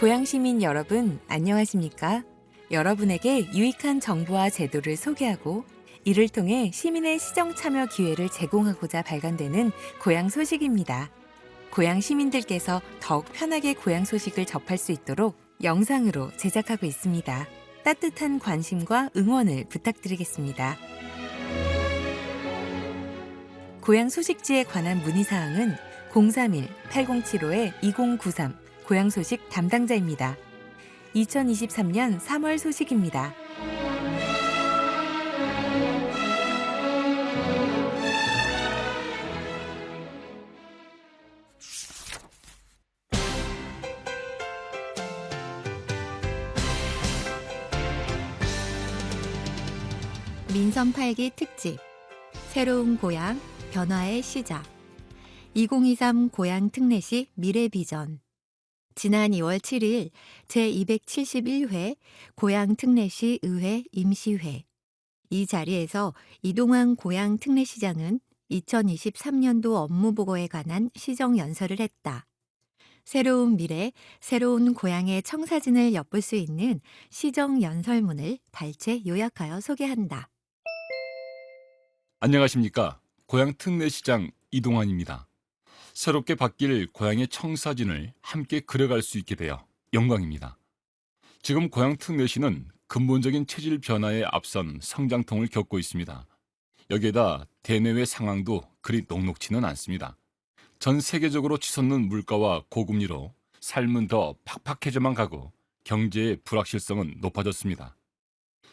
고양 시민 여러분, 안녕하십니까? 여러분에게 유익한 정보와 제도를 소개하고 이를 통해 시민의 시정 참여 기회를 제공하고자 발간되는 고양 소식입니다. 고양 시민들께서 더욱 편하게 고양 소식을 접할 수 있도록 영상으로 제작하고 있습니다. 따뜻한 관심과 응원을 부탁드리겠습니다. 고양 소식지에 관한 문의사항은 031-8075-2093 고양 소식 담당자입니다. 2023년 3월 소식입니다. 민선 8기 특집 새로운 고향 변화의 시작 2023 고향 특례시 미래비전 지난 2월 7일 제271회 고향 특례시 의회 임시회 이 자리에서 이동환 고향 특례시장은 2023년도 업무보고에 관한 시정연설을 했다. 새로운 미래, 새로운 고향의 청사진을 엿볼 수 있는 시정연설문을 발췌 요약하여 소개한다. 안녕하십니까. 고향 특례시장 이동환입니다. 새롭게 바뀔 고향의 청사진을 함께 그려갈 수 있게 되어 영광입니다. 지금 고향 특례시는 근본적인 체질 변화에 앞선 성장통을 겪고 있습니다. 여기에다 대내외 상황도 그리 녹록지는 않습니다. 전 세계적으로 치솟는 물가와 고금리로 삶은 더 팍팍해져만 가고 경제의 불확실성은 높아졌습니다.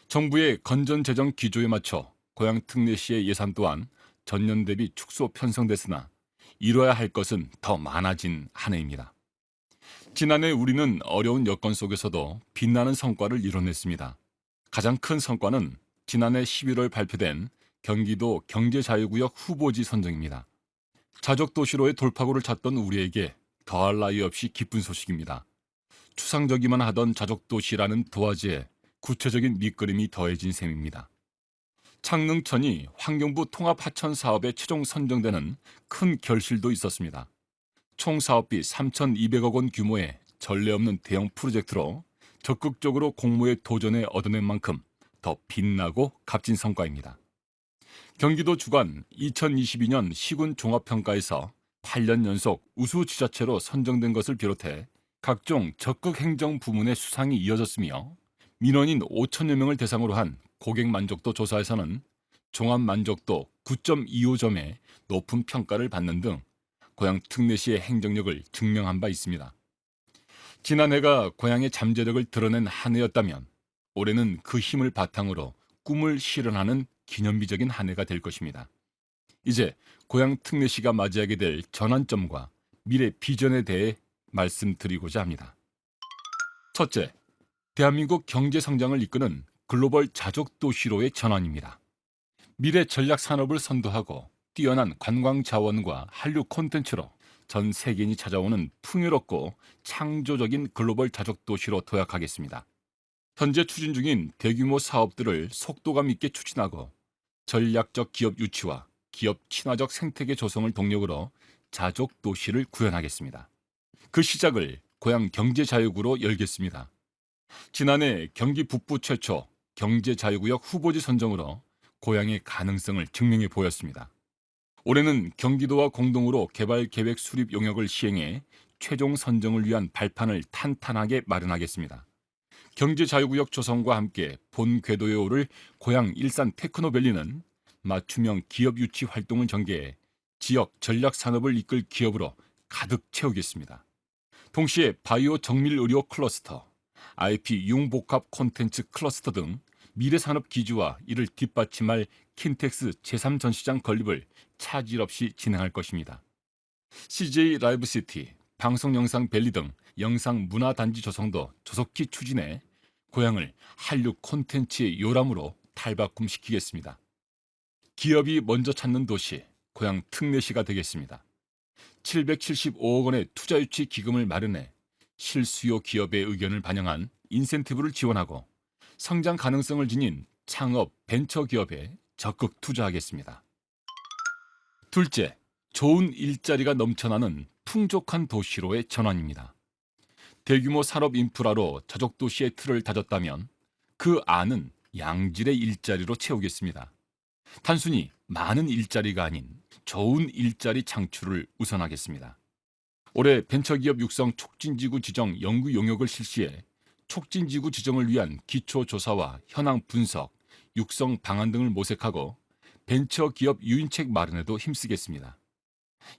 정부의 건전재정 기조에 맞춰 고향 특례시의 예산 또한 전년 대비 축소 편성됐으나 이뤄야 할 것은 더 많아진 한 해입니다. 지난해 우리는 어려운 여건 속에서도 빛나는 성과를 이뤄냈습니다. 가장 큰 성과는 지난해 11월 발표된 경기도 경제자유구역 후보지 선정입니다. 자족도시로의 돌파구를 찾던 우리에게 더할 나위 없이 기쁜 소식입니다. 추상적이만 하던 자족도시라는 도화지에 구체적인 밑그림이 더해진 셈입니다. 창릉천이 환경부 통합하천 사업에 최종 선정되는 큰 결실도 있었습니다. 총 사업비 3,200억 원 규모의 전례 없는 대형 프로젝트로 적극적으로 공모에 도전해 얻어낸 만큼 더 빛나고 값진 성과입니다. 경기도 주관 2022년 시군 종합평가에서 8년 연속 우수 지자체로 선정된 것을 비롯해 각종 적극 행정 부문의 수상이 이어졌으며 민원인 5천여 명을 대상으로 한 고객 만족도 조사에서는 종합 만족도 9.25점의 높은 평가를 받는 등 고향 특례시의 행정력을 증명한 바 있습니다. 지난해가 고향의 잠재력을 드러낸 한 해였다면 올해는 그 힘을 바탕으로 꿈을 실현하는 기념비적인 한 해가 될 것입니다. 이제 고향 특례시가 맞이하게 될 전환점과 미래 비전에 대해 말씀드리고자 합니다. 첫째, 대한민국 경제 성장을 이끄는 글로벌 자족 도시로의 전환입니다. 미래 전략 산업을 선도하고 뛰어난 관광 자원과 한류 콘텐츠로 전 세계인이 찾아오는 풍요롭고 창조적인 글로벌 자족 도시로 도약하겠습니다. 현재 추진 중인 대규모 사업들을 속도감 있게 추진하고 전략적 기업 유치와 기업 친화적 생태계 조성을 동력으로 자족 도시를 구현하겠습니다. 그 시작을 고향 경제자유구로 열겠습니다. 지난해 경기 북부 최초 경제자유구역 후보지 선정으로 고향의 가능성을 증명해 보였습니다. 올해는 경기도와 공동으로 개발 계획 수립 용역을 시행해 최종 선정을 위한 발판을 탄탄하게 마련하겠습니다. 경제자유구역 조성과 함께 본 궤도에 오를 고향 일산 테크노밸리는 맞춤형 기업 유치 활동을 전개해 지역 전략 산업을 이끌 기업으로 가득 채우겠습니다. 동시에 바이오 정밀 의료 클러스터, IP 융복합 콘텐츠 클러스터 등 미래산업 기지와 이를 뒷받침할 킨텍스 제3전시장 건립을 차질 없이 진행할 것입니다. CJ 라이브시티, 방송영상밸리 등 영상문화단지 조성도 조속히 추진해 고향을 한류 콘텐츠의 요람으로 탈바꿈시키겠습니다. 기업이 먼저 찾는 도시, 고향 특례시가 되겠습니다. 775억 원의 투자유치 기금을 마련해 실수요 기업의 의견을 반영한 인센티브를 지원하고 성장 가능성을 지닌 창업 벤처기업에 적극 투자하겠습니다. 둘째, 좋은 일자리가 넘쳐나는 풍족한 도시로의 전환입니다. 대규모 산업 인프라로 저적도시의 틀을 다졌다면 그 안은 양질의 일자리로 채우겠습니다. 단순히 많은 일자리가 아닌 좋은 일자리 창출을 우선하겠습니다. 올해 벤처기업 육성 촉진지구 지정 연구 용역을 실시해 촉진지구 지정을 위한 기초조사와 현황 분석, 육성 방안 등을 모색하고 벤처기업 유인책 마련에도 힘쓰겠습니다.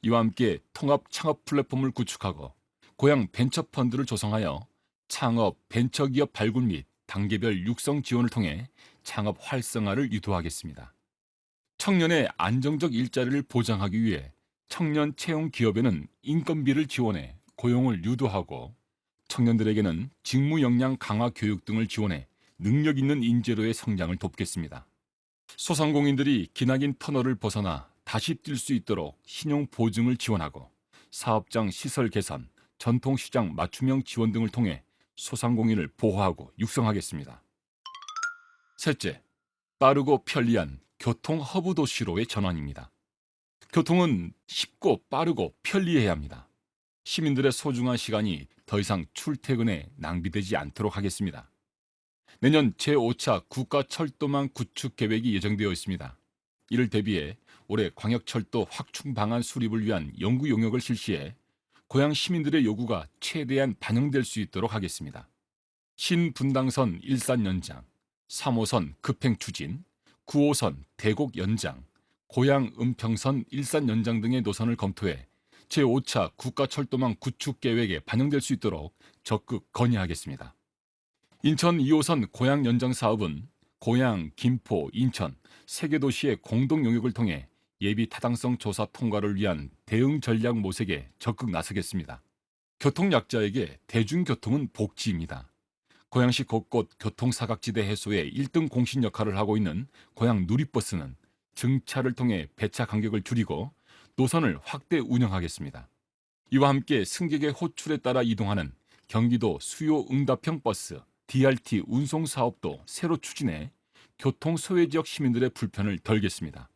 이와 함께 통합 창업 플랫폼을 구축하고 고향 벤처펀드를 조성하여 창업, 벤처기업 발굴 및 단계별 육성 지원을 통해 창업 활성화를 유도하겠습니다. 청년의 안정적 일자리를 보장하기 위해 청년 채용 기업에는 인건비를 지원해 고용을 유도하고 청년들에게는 직무 역량 강화 교육 등을 지원해 능력 있는 인재로의 성장을 돕겠습니다. 소상공인들이 기나긴 터널을 벗어나 다시 뛸 수 있도록 신용 보증을 지원하고 사업장 시설 개선, 전통시장 맞춤형 지원 등을 통해 소상공인을 보호하고 육성하겠습니다. 셋째, 빠르고 편리한 교통 허브 도시로의 전환입니다. 교통은 쉽고 빠르고 편리해야 합니다. 시민들의 소중한 시간이 더 이상 출퇴근에 낭비되지 않도록 하겠습니다. 내년 제5차 국가철도망 구축 계획이 예정되어 있습니다. 이를 대비해 올해 광역철도 확충 방안 수립을 위한 연구 용역을 실시해 고향 시민들의 요구가 최대한 반영될 수 있도록 하겠습니다. 신분당선 일산 연장, 3호선 급행 추진, 9호선 대곡 연장, 고양 은평선 일산 연장 등의 노선을 검토해 제5차 국가철도망 구축 계획에 반영될 수 있도록 적극 건의하겠습니다. 인천 2호선 고양 연장 사업은 고양, 김포, 인천 세 개 도시의 공동 용역을 통해 예비 타당성 조사 통과를 위한 대응 전략 모색에 적극 나서겠습니다. 교통 약자에게 대중교통은 복지입니다. 고양시 곳곳 교통사각지대 해소에 1등 공신 역할을 하고 있는 고양 누리버스는 증차를 통해 배차 간격을 줄이고 노선을 확대 운영하겠습니다. 이와 함께 승객의 호출에 따라 이동하는 경기도 수요 응답형 버스, DRT 운송 사업도 새로 추진해 교통 소외 지역 시민들의 불편을 덜겠습니다.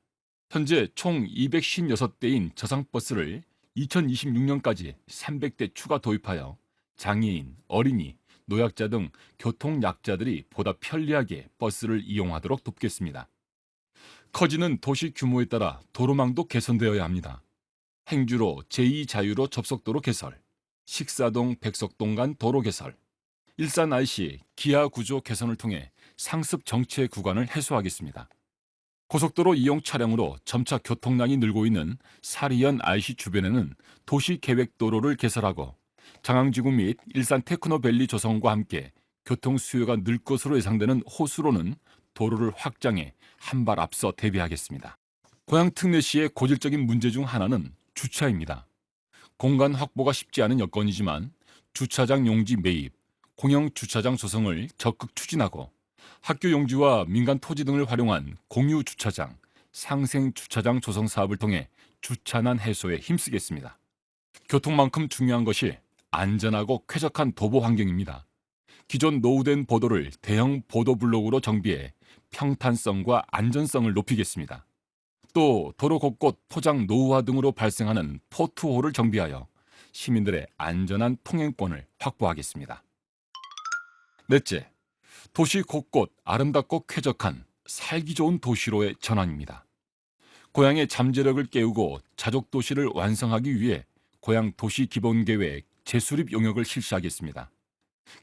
현재 총 256대인 저상버스를 2026년까지 300대 추가 도입하여 장애인, 어린이, 노약자 등 교통약자들이 보다 편리하게 버스를 이용하도록 돕겠습니다. 커지는 도시 규모에 따라 도로망도 개선되어야 합니다. 행주로 제2자유로 접속도로 개설, 식사동 백석동 간 도로 개설, 일산 IC 기하 구조 개선을 통해 상습 정체 구간을 해소하겠습니다. 고속도로 이용 차량으로 점차 교통량이 늘고 있는 사리현 IC 주변에는 도시계획도로를 개설하고 장항지구 및 일산 테크노밸리 조성과 함께 교통 수요가 늘 것으로 예상되는 호수로는 도로를 확장해 한 발 앞서 대비하겠습니다. 고양 특례시의 고질적인 문제 중 하나는 주차입니다. 공간 확보가 쉽지 않은 여건이지만 주차장 용지 매입, 공영 주차장 조성을 적극 추진하고 학교 용지와 민간 토지 등을 활용한 공유 주차장, 상생 주차장 조성 사업을 통해 주차난 해소에 힘쓰겠습니다. 교통만큼 중요한 것이 안전하고 쾌적한 도보 환경입니다. 기존 노후된 보도를 대형 보도 블록으로 정비해 평탄성과 안전성을 높이겠습니다. 또 도로 곳곳 포장 노후화 등으로 발생하는 포트홀을 정비하여 시민들의 안전한 통행권을 확보하겠습니다. 넷째, 도시 곳곳 아름답고 쾌적한 살기 좋은 도시로의 전환입니다. 고향의 잠재력을 깨우고 자족 도시를 완성하기 위해 고향 도시 기본계획 재수립 용역을 실시하겠습니다.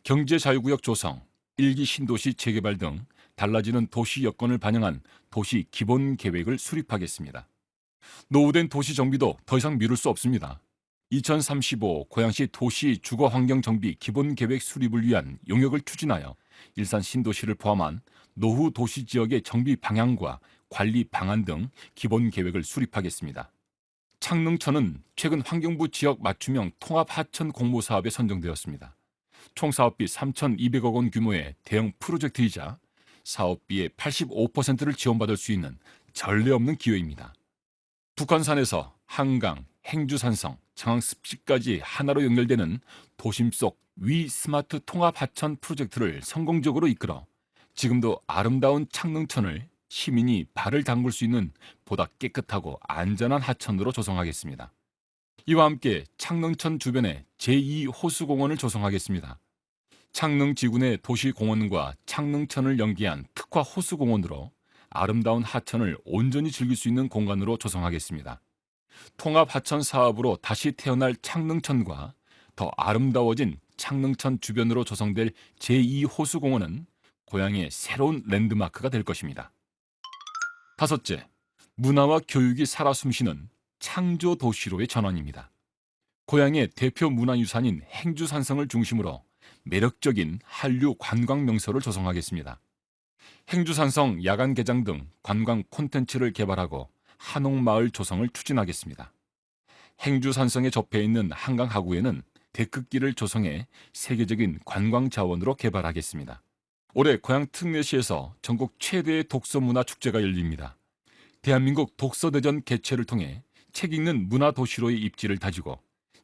경제자유구역 조성, 일기 신도시 재개발 등 달라지는 도시 여건을 반영한 도시 기본계획을 수립하겠습니다. 노후된 도시 정비도 더 이상 미룰 수 없습니다. 2035 고양시 도시 주거환경 정비 기본계획 수립을 위한 용역을 추진하여 일산 신도시를 포함한 노후 도시 지역의 정비 방향과 관리 방안 등 기본계획을 수립하겠습니다. 창릉천은 최근 환경부 지역 맞춤형 통합 하천 공모 사업에 선정되었습니다. 총 사업비 3,200억 원 규모의 대형 프로젝트이자 사업비의 85%를 지원받을 수 있는 전례 없는 기회입니다. 북한산에서 한강, 행주산성, 장항습지까지 하나로 연결되는 도심 속 위 스마트 통합 하천 프로젝트를 성공적으로 이끌어 지금도 아름다운 창릉천을 시민이 발을 담글 수 있는 보다 깨끗하고 안전한 하천으로 조성하겠습니다. 이와 함께 창릉천 주변에 제2호수공원을 조성하겠습니다. 창릉지구 내 도시공원과 창릉천을 연계한 특화 호수공원으로 아름다운 하천을 온전히 즐길 수 있는 공간으로 조성하겠습니다. 통합 하천 사업으로 다시 태어날 창릉천과 더 아름다워진 창릉천 주변으로 조성될 제2호수공원은 고향의 새로운 랜드마크가 될 것입니다. 다섯째, 문화와 교육이 살아 숨쉬는 창조 도시로의 전환입니다. 고향의 대표 문화유산인 행주산성을 중심으로 매력적인 한류 관광 명소를 조성하겠습니다. 행주산성 야간 개장 등 관광 콘텐츠를 개발하고 한옥마을 조성을 추진하겠습니다. 행주산성에 접해 있는 한강 하구에는 데크길을 조성해 세계적인 관광 자원으로 개발하겠습니다. 올해 고향 특례시에서 전국 최대의 독서문화 축제가 열립니다. 대한민국 독서대전 개최를 통해 책 읽는 문화도시로의 입지를 다지고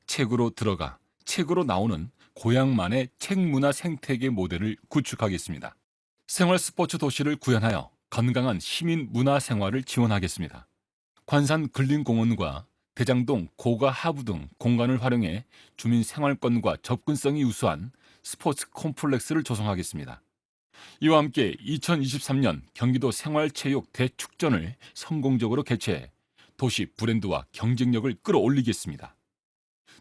책으로 들어가 책으로 나오는 고향만의 책문화 생태계 모델을 구축하겠습니다. 생활 스포츠 도시를 구현하여 건강한 시민 문화 생활을 지원하겠습니다. 관산 근린공원과 대장동 고가 하부 등 공간을 활용해 주민 생활권과 접근성이 우수한 스포츠 콤플렉스를 조성하겠습니다. 이와 함께 2023년 경기도 생활체육 대축전을 성공적으로 개최해 도시 브랜드와 경쟁력을 끌어올리겠습니다.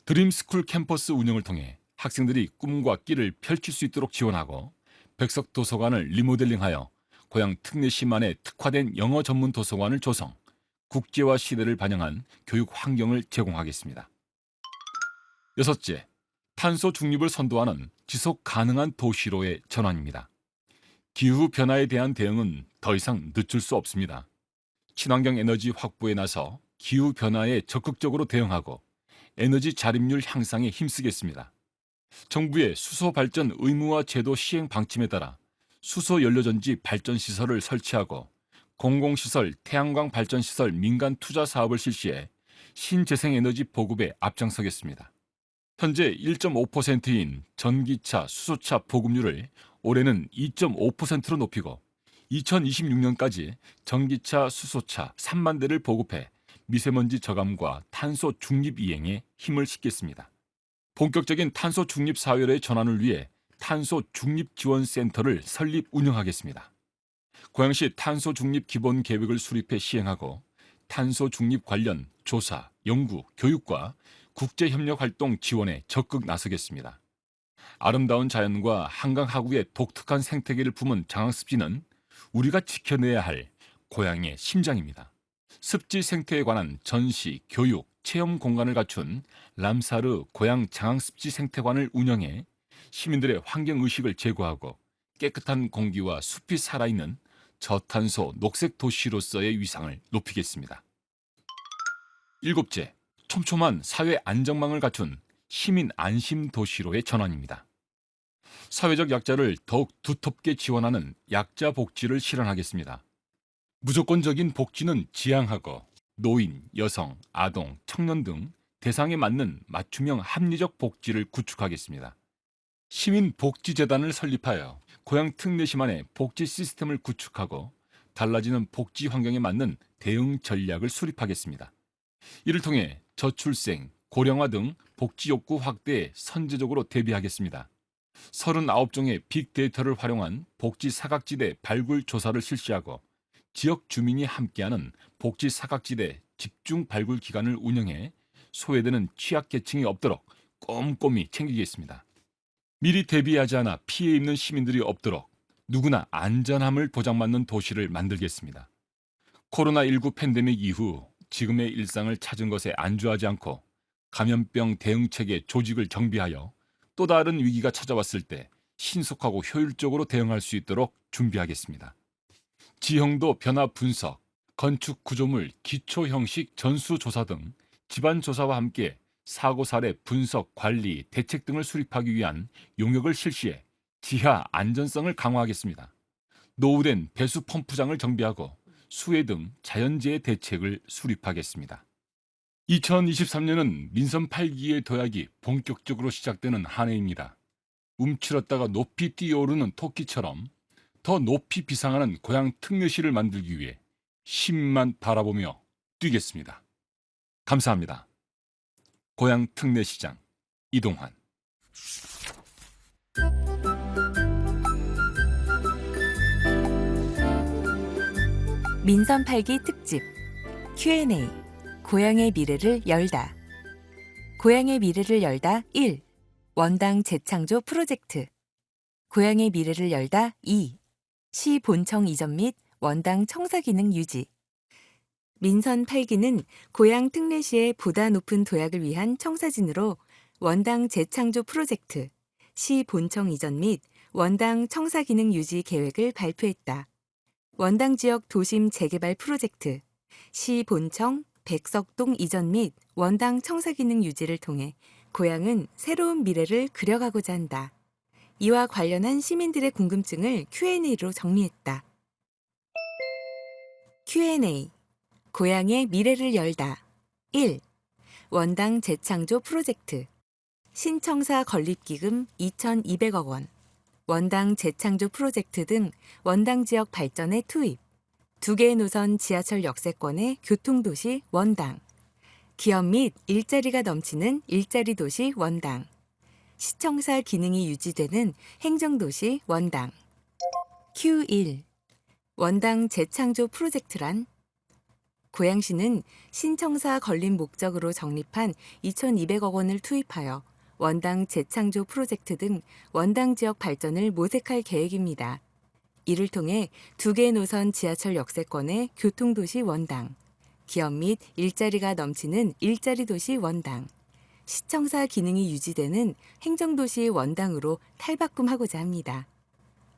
드림스쿨 캠퍼스 운영을 통해 학생들이 꿈과 끼를 펼칠 수 있도록 지원하고 백석 도서관을 리모델링하여 고향 특례시만의 특화된 영어 전문 도서관을 조성, 국제화 시대를 반영한 교육 환경을 제공하겠습니다. 여섯째, 탄소 중립을 선도하는 지속 가능한 도시로의 전환입니다. 기후 변화에 대한 대응은 더 이상 늦출 수 없습니다. 친환경 에너지 확보에 나서 기후 변화에 적극적으로 대응하고 에너지 자립률 향상에 힘쓰겠습니다. 정부의 수소 발전 의무화 제도 시행 방침에 따라 수소 연료전지 발전 시설을 설치하고 공공시설, 태양광 발전 시설 민간 투자 사업을 실시해 신재생 에너지 보급에 앞장서겠습니다. 현재 1.5%인 전기차, 수소차 보급률을 올해는 2.5%로 높이고 2026년까지 전기차, 수소차 3만 대를 보급해 미세먼지 저감과 탄소 중립 이행에 힘을 싣겠습니다. 본격적인 탄소 중립 사회로의 전환을 위해 탄소 중립 지원 센터를 설립 운영하겠습니다. 고양시 탄소 중립 기본 계획을 수립해 시행하고 탄소 중립 관련 조사, 연구, 교육과 국제 협력 활동 지원에 적극 나서겠습니다. 아름다운 자연과 한강 하구의 독특한 생태계를 품은 장항습지는 우리가 지켜내야 할 고향의 심장입니다. 습지 생태에 관한 전시, 교육, 체험 공간을 갖춘 람사르 고향 장항습지 생태관을 운영해 시민들의 환경의식을 제고하고 깨끗한 공기와 숲이 살아있는 저탄소 녹색 도시로서의 위상을 높이겠습니다. 일곱째, 촘촘한 사회 안정망을 갖춘 시민 안심 도시로의 전환입니다. 사회적 약자를 더욱 두텁게 지원하는 약자 복지를 실현하겠습니다. 무조건적인 복지는 지양하고 노인, 여성, 아동, 청년 등 대상에 맞는 맞춤형 합리적 복지를 구축하겠습니다. 시민복지재단을 설립하여 고향 특례시만의 복지 시스템을 구축하고 달라지는 복지 환경에 맞는 대응 전략을 수립하겠습니다. 이를 통해 저출생, 고령화 등 복지 욕구 확대에 선제적으로 대비하겠습니다. 39종의 빅데이터를 활용한 복지 사각지대 발굴 조사를 실시하고 지역 주민이 함께하는 복지 사각지대 집중 발굴 기관을 운영해 소외되는 취약계층이 없도록 꼼꼼히 챙기겠습니다. 미리 대비하지 않아 피해 입는 시민들이 없도록 누구나 안전함을 보장받는 도시를 만들겠습니다. 코로나19 팬데믹 이후 지금의 일상을 찾은 것에 안주하지 않고 감염병 대응체계 조직을 정비하여 또 다른 위기가 찾아왔을 때 신속하고 효율적으로 대응할 수 있도록 준비하겠습니다. 지형도 변화 분석, 건축 구조물 기초 형식 전수조사 등 집안 조사와 함께 사고 사례 분석, 관리, 대책 등을 수립하기 위한 용역을 실시해 지하 안전성을 강화하겠습니다. 노후된 배수 펌프장을 정비하고 수해 등 자연재해 대책을 수립하겠습니다. 2023년은 민선 8기의 도약이 본격적으로 시작되는 한 해입니다. 움츠렀다가 높이 뛰어오르는 토끼처럼 더 높이 비상하는 고향 특례시를 만들기 위해 시민만 바라보며 뛰겠습니다. 감사합니다. 고향 특례시장 이동환. 민선 8기 특집 Q&A 고향의 미래를 열다. 고향의 미래를 열다 1. 원당 재창조 프로젝트. 고향의 미래를 열다 2. 시 본청 이전 및 원당 청사 기능 유지. 민선 8기는 고향 특례시의 보다 높은 도약을 위한 청사진으로 원당 재창조 프로젝트, 시 본청 이전 및 원당 청사 기능 유지 계획을 발표했다. 원당 지역 도심 재개발 프로젝트, 시 본청 백석동 이전 및 원당 청사 기능 유지를 통해 고향은 새로운 미래를 그려가고자 한다. 이와 관련한 시민들의 궁금증을 Q&A로 정리했다. Q&A 고향의 미래를 열다 1. 원당 재창조 프로젝트 신청사 건립기금 2,200억 원 원당 재창조 프로젝트 등 원당 지역 발전에 투입 2개의 노선 지하철 역세권의 교통도시 원당 기업 및 일자리가 넘치는 일자리 도시 원당 시청사 기능이 유지되는 행정도시 원당 Q1 원당 재창조 프로젝트란 고양시는 신청사 건립 목적으로 적립한 2,200억 원을 투입하여 원당 재창조 프로젝트 등 원당 지역 발전을 모색할 계획입니다. 이를 통해 2개의 노선 지하철 역세권의 교통도시 원당, 기업 및 일자리가 넘치는 일자리 도시 원당, 시청사 기능이 유지되는 행정도시 원당으로 탈바꿈하고자 합니다.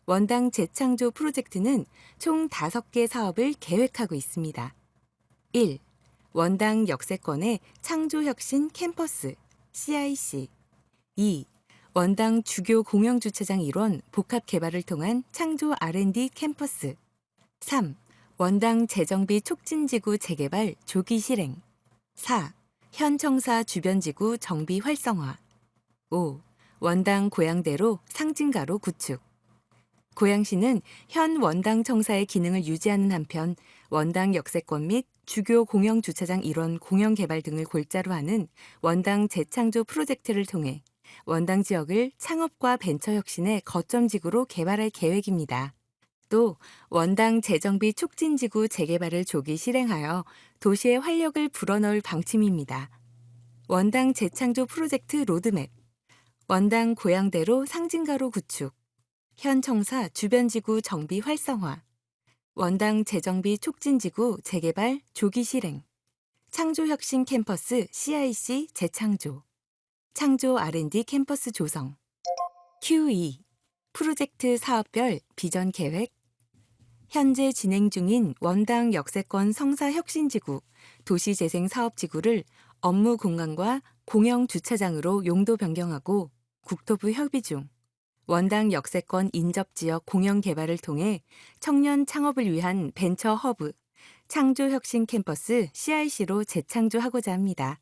원당 재창조 프로젝트는 총 5개 사업을 계획하고 있습니다. 1. 원당 역세권의 창조혁신 캠퍼스 CIC 2. 원당 주교 공영주차장 일원 복합 개발을 통한 창조 R&D 캠퍼스 3. 원당 재정비 촉진지구 재개발 조기 실행 4. 현 청사 주변지구 정비 활성화 5. 원당 고양대로 상징가로 구축 고양시는 현 원당 청사의 기능을 유지하는 한편 원당 역세권 및 주교 공영주차장 일원 공영개발 등을 골자로 하는 원당 재창조 프로젝트를 통해 원당 지역을 창업과 벤처 혁신의 거점지구로 개발할 계획입니다. 또 원당 재정비 촉진지구 재개발을 조기 실행하여 도시의 활력을 불어넣을 방침입니다. 원당 재창조 프로젝트 로드맵 원당 고양대로 상징가로 구축 현 청사 주변지구 정비 활성화 원당 재정비 촉진지구 재개발 조기 실행 창조혁신 캠퍼스 CIC 재창조 창조 R&D 캠퍼스 조성 Q2 프로젝트 사업별 비전 계획 현재 진행 중인 원당 역세권 성사혁신지구 도시재생사업지구를 업무 공간과 공영주차장으로 용도 변경하고 국토부 협의 중 원당 역세권 인접지역 공영개발을 통해 청년 창업을 위한 벤처 허브, 창조혁신 캠퍼스 CIC로 재창조하고자 합니다.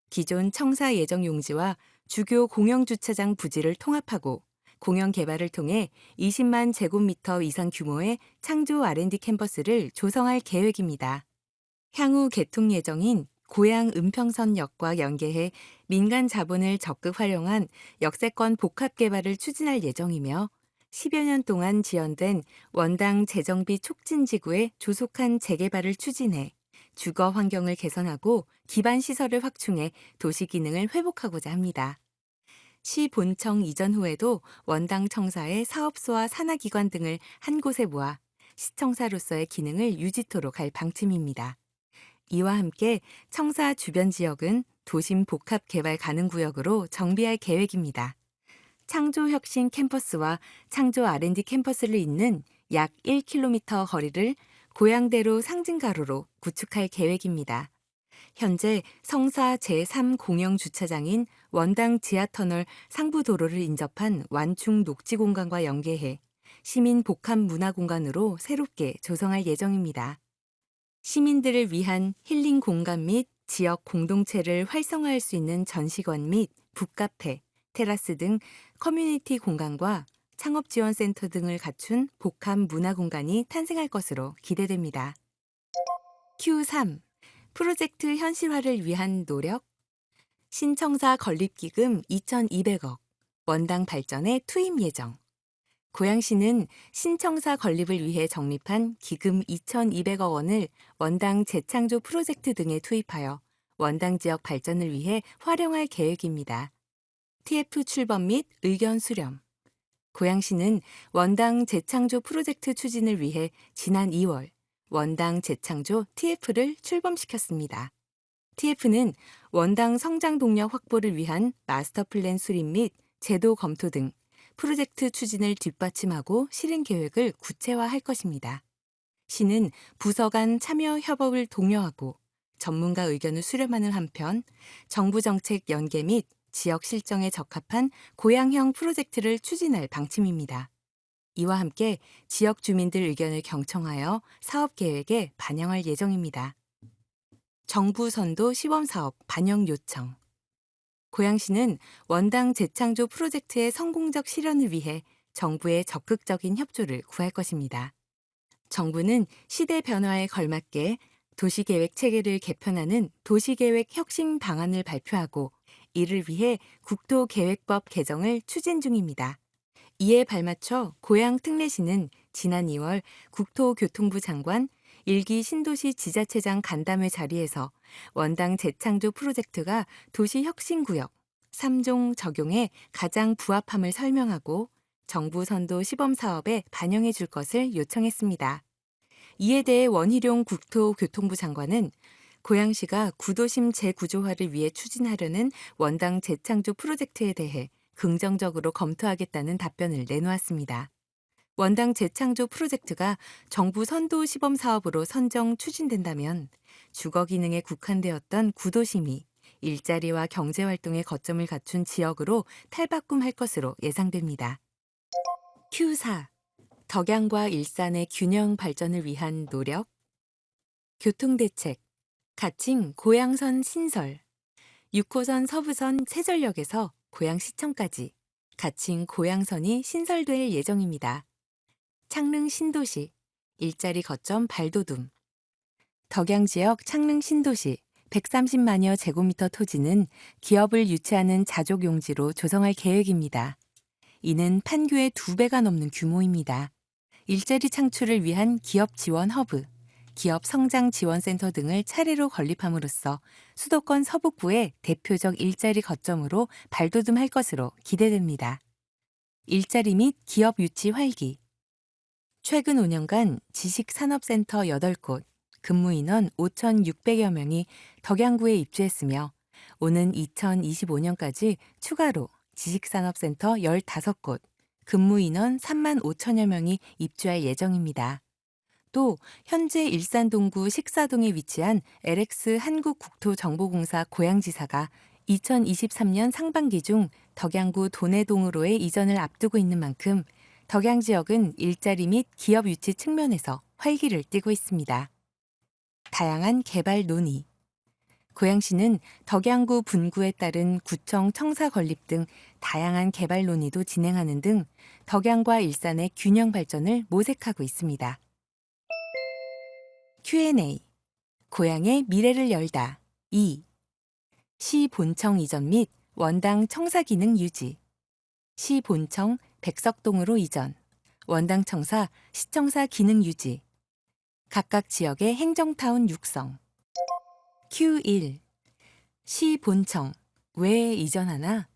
기존 청사 예정 용지와 주교 공영주차장 부지를 통합하고 공영개발을 통해 20만 제곱미터 이상 규모의 창조 R&D 캠퍼스를 조성할 계획입니다. 향후 개통 예정인 고양 은평선역과 연계해 민간 자본을 적극 활용한 역세권 복합 개발을 추진할 예정이며 10여 년 동안 지연된 원당 재정비 촉진지구의 조속한 재개발을 추진해 주거 환경을 개선하고 기반 시설을 확충해 도시 기능을 회복하고자 합니다. 시 본청 이전 후에도 원당 청사의 사업소와 산하기관 등을 한 곳에 모아 시청사로서의 기능을 유지토록 할 방침입니다. 이와 함께 청사 주변 지역은 도심 복합 개발 가능 구역으로 정비할 계획입니다. 창조혁신 캠퍼스와 창조 R&D 캠퍼스를 잇는 약 1km 거리를 고양대로 상징가로로 구축할 계획입니다. 현재 성사 제3공영주차장인 원당 지하터널 상부도로를 인접한 완충 녹지공간과 연계해 시민 복합 문화공간으로 새롭게 조성할 예정입니다. 시민들을 위한 힐링 공간 및 지역 공동체를 활성화할 수 있는 전시관 및 북카페, 테라스 등 커뮤니티 공간과 창업지원센터 등을 갖춘 복합 문화공간이 탄생할 것으로 기대됩니다. Q3. 프로젝트 현실화를 위한 노력 신청사 건립기금 2,200억, 원당 발전에 투입 예정. 고양시는 신청사 건립을 위해 적립한 기금 2,200억 원을 원당 재창조 프로젝트 등에 투입하여 원당 지역 발전을 위해 활용할 계획입니다. TF 출범 및 의견 수렴. 고양시는 원당 재창조 프로젝트 추진을 위해 지난 2월 원당 재창조 TF를 출범시켰습니다. TF는 원당 성장 동력 확보를 위한 마스터 플랜 수립 및 제도 검토 등 프로젝트 추진을 뒷받침하고 실행 계획을 구체화할 것입니다. 시는 부서 간 참여 협업을 독려하고 전문가 의견을 수렴하는 한편 정부 정책 연계 및 지역 실정에 적합한 고양형 프로젝트를 추진할 방침입니다. 이와 함께 지역 주민들 의견을 경청하여 사업 계획에 반영할 예정입니다. 정부 선도 시범사업 반영 요청. 고양시는 원당 재창조 프로젝트의 성공적 실현을 위해 정부의 적극적인 협조를 구할 것입니다. 정부는 시대 변화에 걸맞게 도시계획 체계를 개편하는 도시계획 혁신 방안을 발표하고 이를 위해 국토계획법 개정을 추진 중입니다. 이에 발맞춰 고양특례시는 지난 2월 국토교통부 장관 1기 신도시 지자체장 간담회 자리에서 원당 재창조 프로젝트가 도시혁신구역 3종 적용에 가장 부합함을 설명하고 정부 선도 시범사업에 반영해 줄 것을 요청했습니다. 이에 대해 원희룡 국토교통부 장관은 고양시가 구도심 재구조화를 위해 추진하려는 원당 재창조 프로젝트에 대해 긍정적으로 검토하겠다는 답변을 내놓았습니다. 원당 재창조 프로젝트가 정부 선도 시범 사업으로 선정 추진된다면 주거 기능에 국한되었던 구도심이 일자리와 경제활동의 거점을 갖춘 지역으로 탈바꿈할 것으로 예상됩니다. Q4. 덕양과 일산의 균형 발전을 위한 노력. 교통대책. 가칭 고양선 신설. 6호선 서부선 세전역에서 고양시청까지 가칭 고양선이 신설될 예정입니다. 창릉 신도시, 일자리 거점 발돋움. 덕양 지역 창릉 신도시 130만여 제곱미터 토지는 기업을 유치하는 자족 용지로 조성할 계획입니다. 이는 판교의 2배가 넘는 규모입니다. 일자리 창출을 위한 기업 지원 허브, 기업 성장 지원센터 등을 차례로 건립함으로써 수도권 서북부의 대표적 일자리 거점으로 발돋움할 것으로 기대됩니다. 일자리 및 기업 유치 활기. 최근 5년간 지식산업센터 8곳, 근무인원 5,600여 명이 덕양구에 입주했으며 오는 2025년까지 추가로 지식산업센터 15곳, 근무인원 3만 5천여 명이 입주할 예정입니다. 또 현재 일산 동구 식사동에 위치한 LX 한국국토정보공사 고양지사가 2023년 상반기 중 덕양구 도내동으로의 이전을 앞두고 있는 만큼 덕양 지역은 일자리 및 기업 유치 측면에서 활기를 띠고 있습니다. 다양한 개발 논의. 고양시는 덕양구 분구에 따른 구청 청사 건립 등 다양한 개발 논의도 진행하는 등 덕양과 일산의 균형 발전을 모색하고 있습니다. Q&A. 고양의 미래를 열다. 2. 시 본청 이전 및 원당 청사 기능 유지. 시 본청 백석동으로 이전. 원당 청사 시청사 기능 유지. 각각 지역의 행정타운 육성. Q1. 시 본청 왜 이전하나?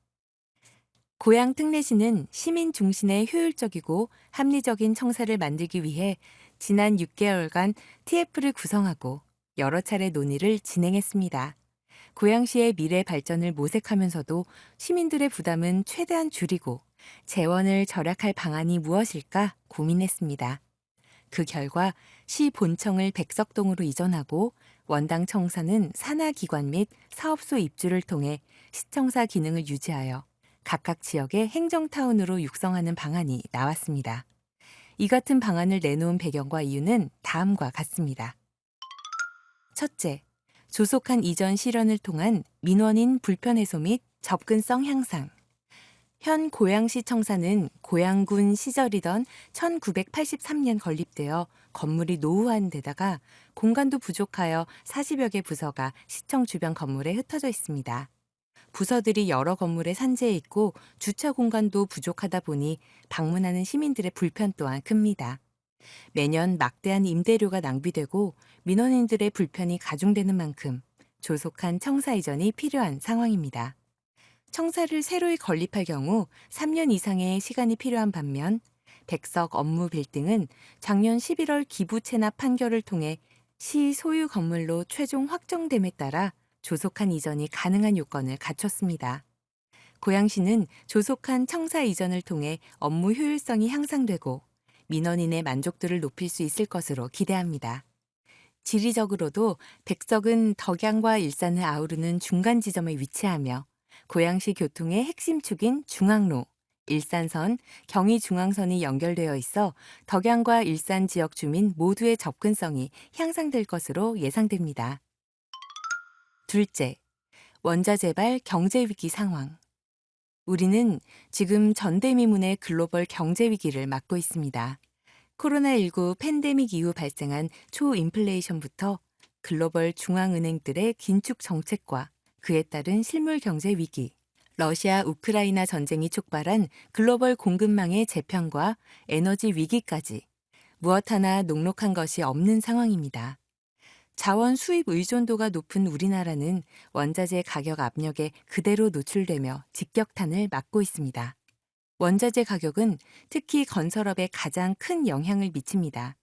고양 특례시는 시민 중심의 효율적이고 합리적인 청사를 만들기 위해 지난 6개월간 TF를 구성하고 여러 차례 논의를 진행했습니다. 고양시의 미래 발전을 모색하면서도 시민들의 부담은 최대한 줄이고 재원을 절약할 방안이 무엇일까 고민했습니다. 그 결과 시 본청을 백석동으로 이전하고 원당 청사는 산하기관 및 사업소 입주를 통해 시청사 기능을 유지하여 각각 지역의 행정타운으로 육성하는 방안이 나왔습니다. 이 같은 방안을 내놓은 배경과 이유는 다음과 같습니다. 첫째, 조속한 이전 실현을 통한 민원인 불편 해소 및 접근성 향상. 현 고양시 청사는 고양군 시절이던 1983년 건립되어 건물이 노후한 데다가 공간도 부족하여 40여 개 부서가 시청 주변 건물에 흩어져 있습니다. 부서들이 여러 건물에 산재해 있고 주차 공간도 부족하다 보니 방문하는 시민들의 불편 또한 큽니다. 매년 막대한 임대료가 낭비되고 민원인들의 불편이 가중되는 만큼 조속한 청사 이전이 필요한 상황입니다. 청사를 새로이 건립할 경우 3년 이상의 시간이 필요한 반면 백석 업무 빌딩은 작년 11월 기부 체납 판결을 통해 시 소유 건물로 최종 확정됨에 따라 조속한 이전이 가능한 요건을 갖췄습니다. 고양시는 조속한 청사 이전을 통해 업무 효율성이 향상되고 민원인의 만족도를 높일 수 있을 것으로 기대합니다. 지리적으로도 백석은 덕양과 일산을 아우르는 중간 지점에 위치하며 고양시 교통의 핵심 축인 중앙로, 일산선, 경의중앙선이 연결되어 있어 덕양과 일산 지역 주민 모두의 접근성이 향상될 것으로 예상됩니다. 둘째, 원자재발 경제위기 상황. 우리는 지금 전대미문의 글로벌 경제위기를 맞고 있습니다. 코로나19 팬데믹 이후 발생한 초인플레이션부터 글로벌 중앙은행들의 긴축 정책과 그에 따른 실물 경제 위기, 러시아 우크라이나 전쟁이 촉발한 글로벌 공급망의 재편과 에너지 위기까지 무엇 하나 녹록한 것이 없는 상황입니다. 자원 수입 의존도가 높은 우리나라는 원자재 가격 압력에 그대로 노출되며 직격탄을 맞고 있습니다. 원자재 가격은 특히 건설업에 가장 큰 영향을 미칩니다.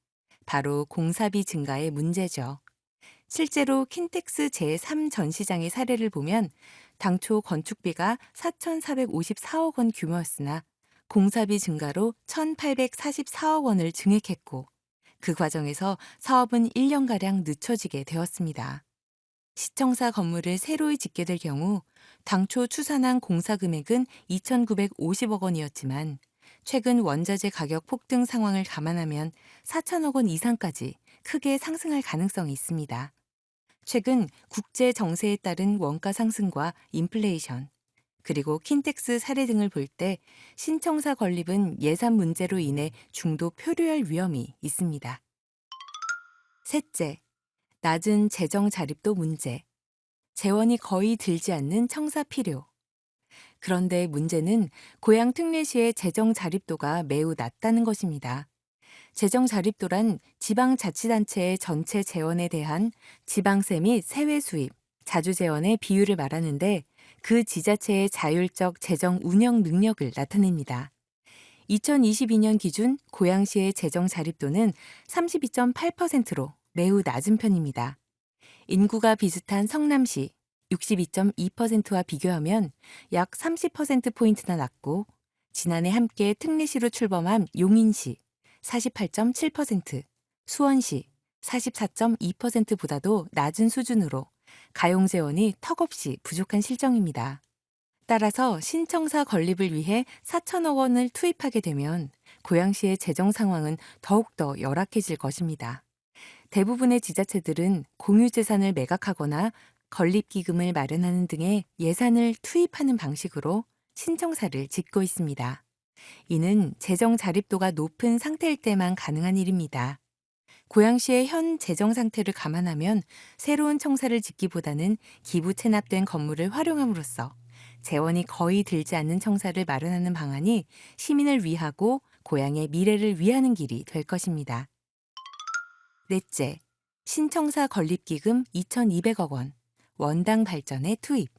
바로 공사비 증가의 문제죠. 실제로 킨텍스 제3전시장의 사례를 보면 당초 건축비가 4,454억 원 규모였으나 공사비 증가로 1,844억 원을 증액했고 그 과정에서 사업은 1년가량 늦춰지게 되었습니다. 시청사 건물을 새로이 짓게 될 경우 당초 추산한 공사 금액은 2,950억 원이었지만 최근 원자재 가격 폭등 상황을 감안하면 4천억 원 이상까지 크게 상승할 가능성이 있습니다. 최근 국제 정세에 따른 원가 상승과 인플레이션, 그리고 킨텍스 사례 등을 볼 때 신청사 건립은 예산 문제로 인해 중도 표류할 위험이 있습니다. 셋째, 낮은 재정 자립도 문제. 재원이 거의 들지 않는 청사 필요. 그런데 문제는 고향 특례시의 재정 자립도가 매우 낮다는 것입니다. 재정 자립도란 지방자치단체의 전체 재원에 대한 지방세 및 세외 수입, 자주 재원의 비율을 말하는데 그 지자체의 자율적 재정 운영 능력을 나타냅니다. 2022년 기준 고양시의 재정 자립도는 32.8%로 매우 낮은 편입니다. 인구가 비슷한 성남시 62.2%와 비교하면 약 30%포인트나 낮고 지난해 함께 특례시로 출범한 용인시 48.7%, 수원시 44.2%보다도 낮은 수준으로 가용재원이 턱없이 부족한 실정입니다. 따라서 신청사 건립을 위해 4천억 원을 투입하게 되면 고양시의 재정 상황은 더욱더 열악해질 것입니다. 대부분의 지자체들은 공유재산을 매각하거나 건립기금을 마련하는 등의 예산을 투입하는 방식으로 신청사를 짓고 있습니다. 이는 재정 자립도가 높은 상태일 때만 가능한 일입니다. 고양시의 현 재정 상태를 감안하면 새로운 청사를 짓기보다는 기부 체납된 건물을 활용함으로써 재원이 거의 들지 않는 청사를 마련하는 방안이 시민을 위하고 고향의 미래를 위하는 길이 될 것입니다. 넷째, 신청사 건립기금 2,200억 원, 원당 발전에 투입.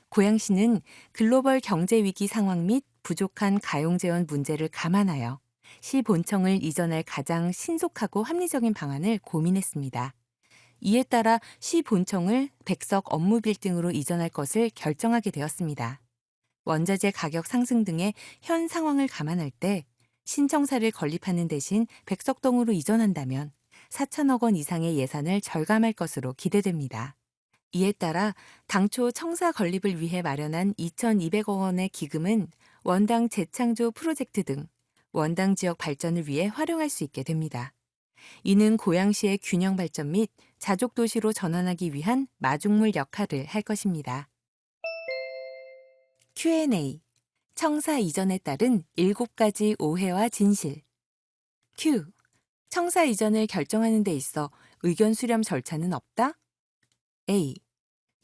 고양시는 글로벌 경제위기 상황 및 부족한 가용재원 문제를 감안하여 시 본청을 이전할 가장 신속하고 합리적인 방안을 고민했습니다. 이에 따라 시 본청을 백석 업무 빌딩으로 이전할 것을 결정하게 되었습니다. 원자재 가격 상승 등의 현 상황을 감안할 때 신청사를 건립하는 대신 백석동으로 이전한다면 4천억 원 이상의 예산을 절감할 것으로 기대됩니다. 이에 따라 당초 청사 건립을 위해 마련한 2,200억 원의 기금은 원당 재창조 프로젝트 등 원당 지역 발전을 위해 활용할 수 있게 됩니다. 이는 고양시의 균형 발전 및 자족 도시로 전환하기 위한 마중물 역할을 할 것입니다. Q&A. 청사 이전에 따른 7가지 오해와 진실. Q. 청사 이전을 결정하는 데 있어 의견 수렴 절차는 없다? A.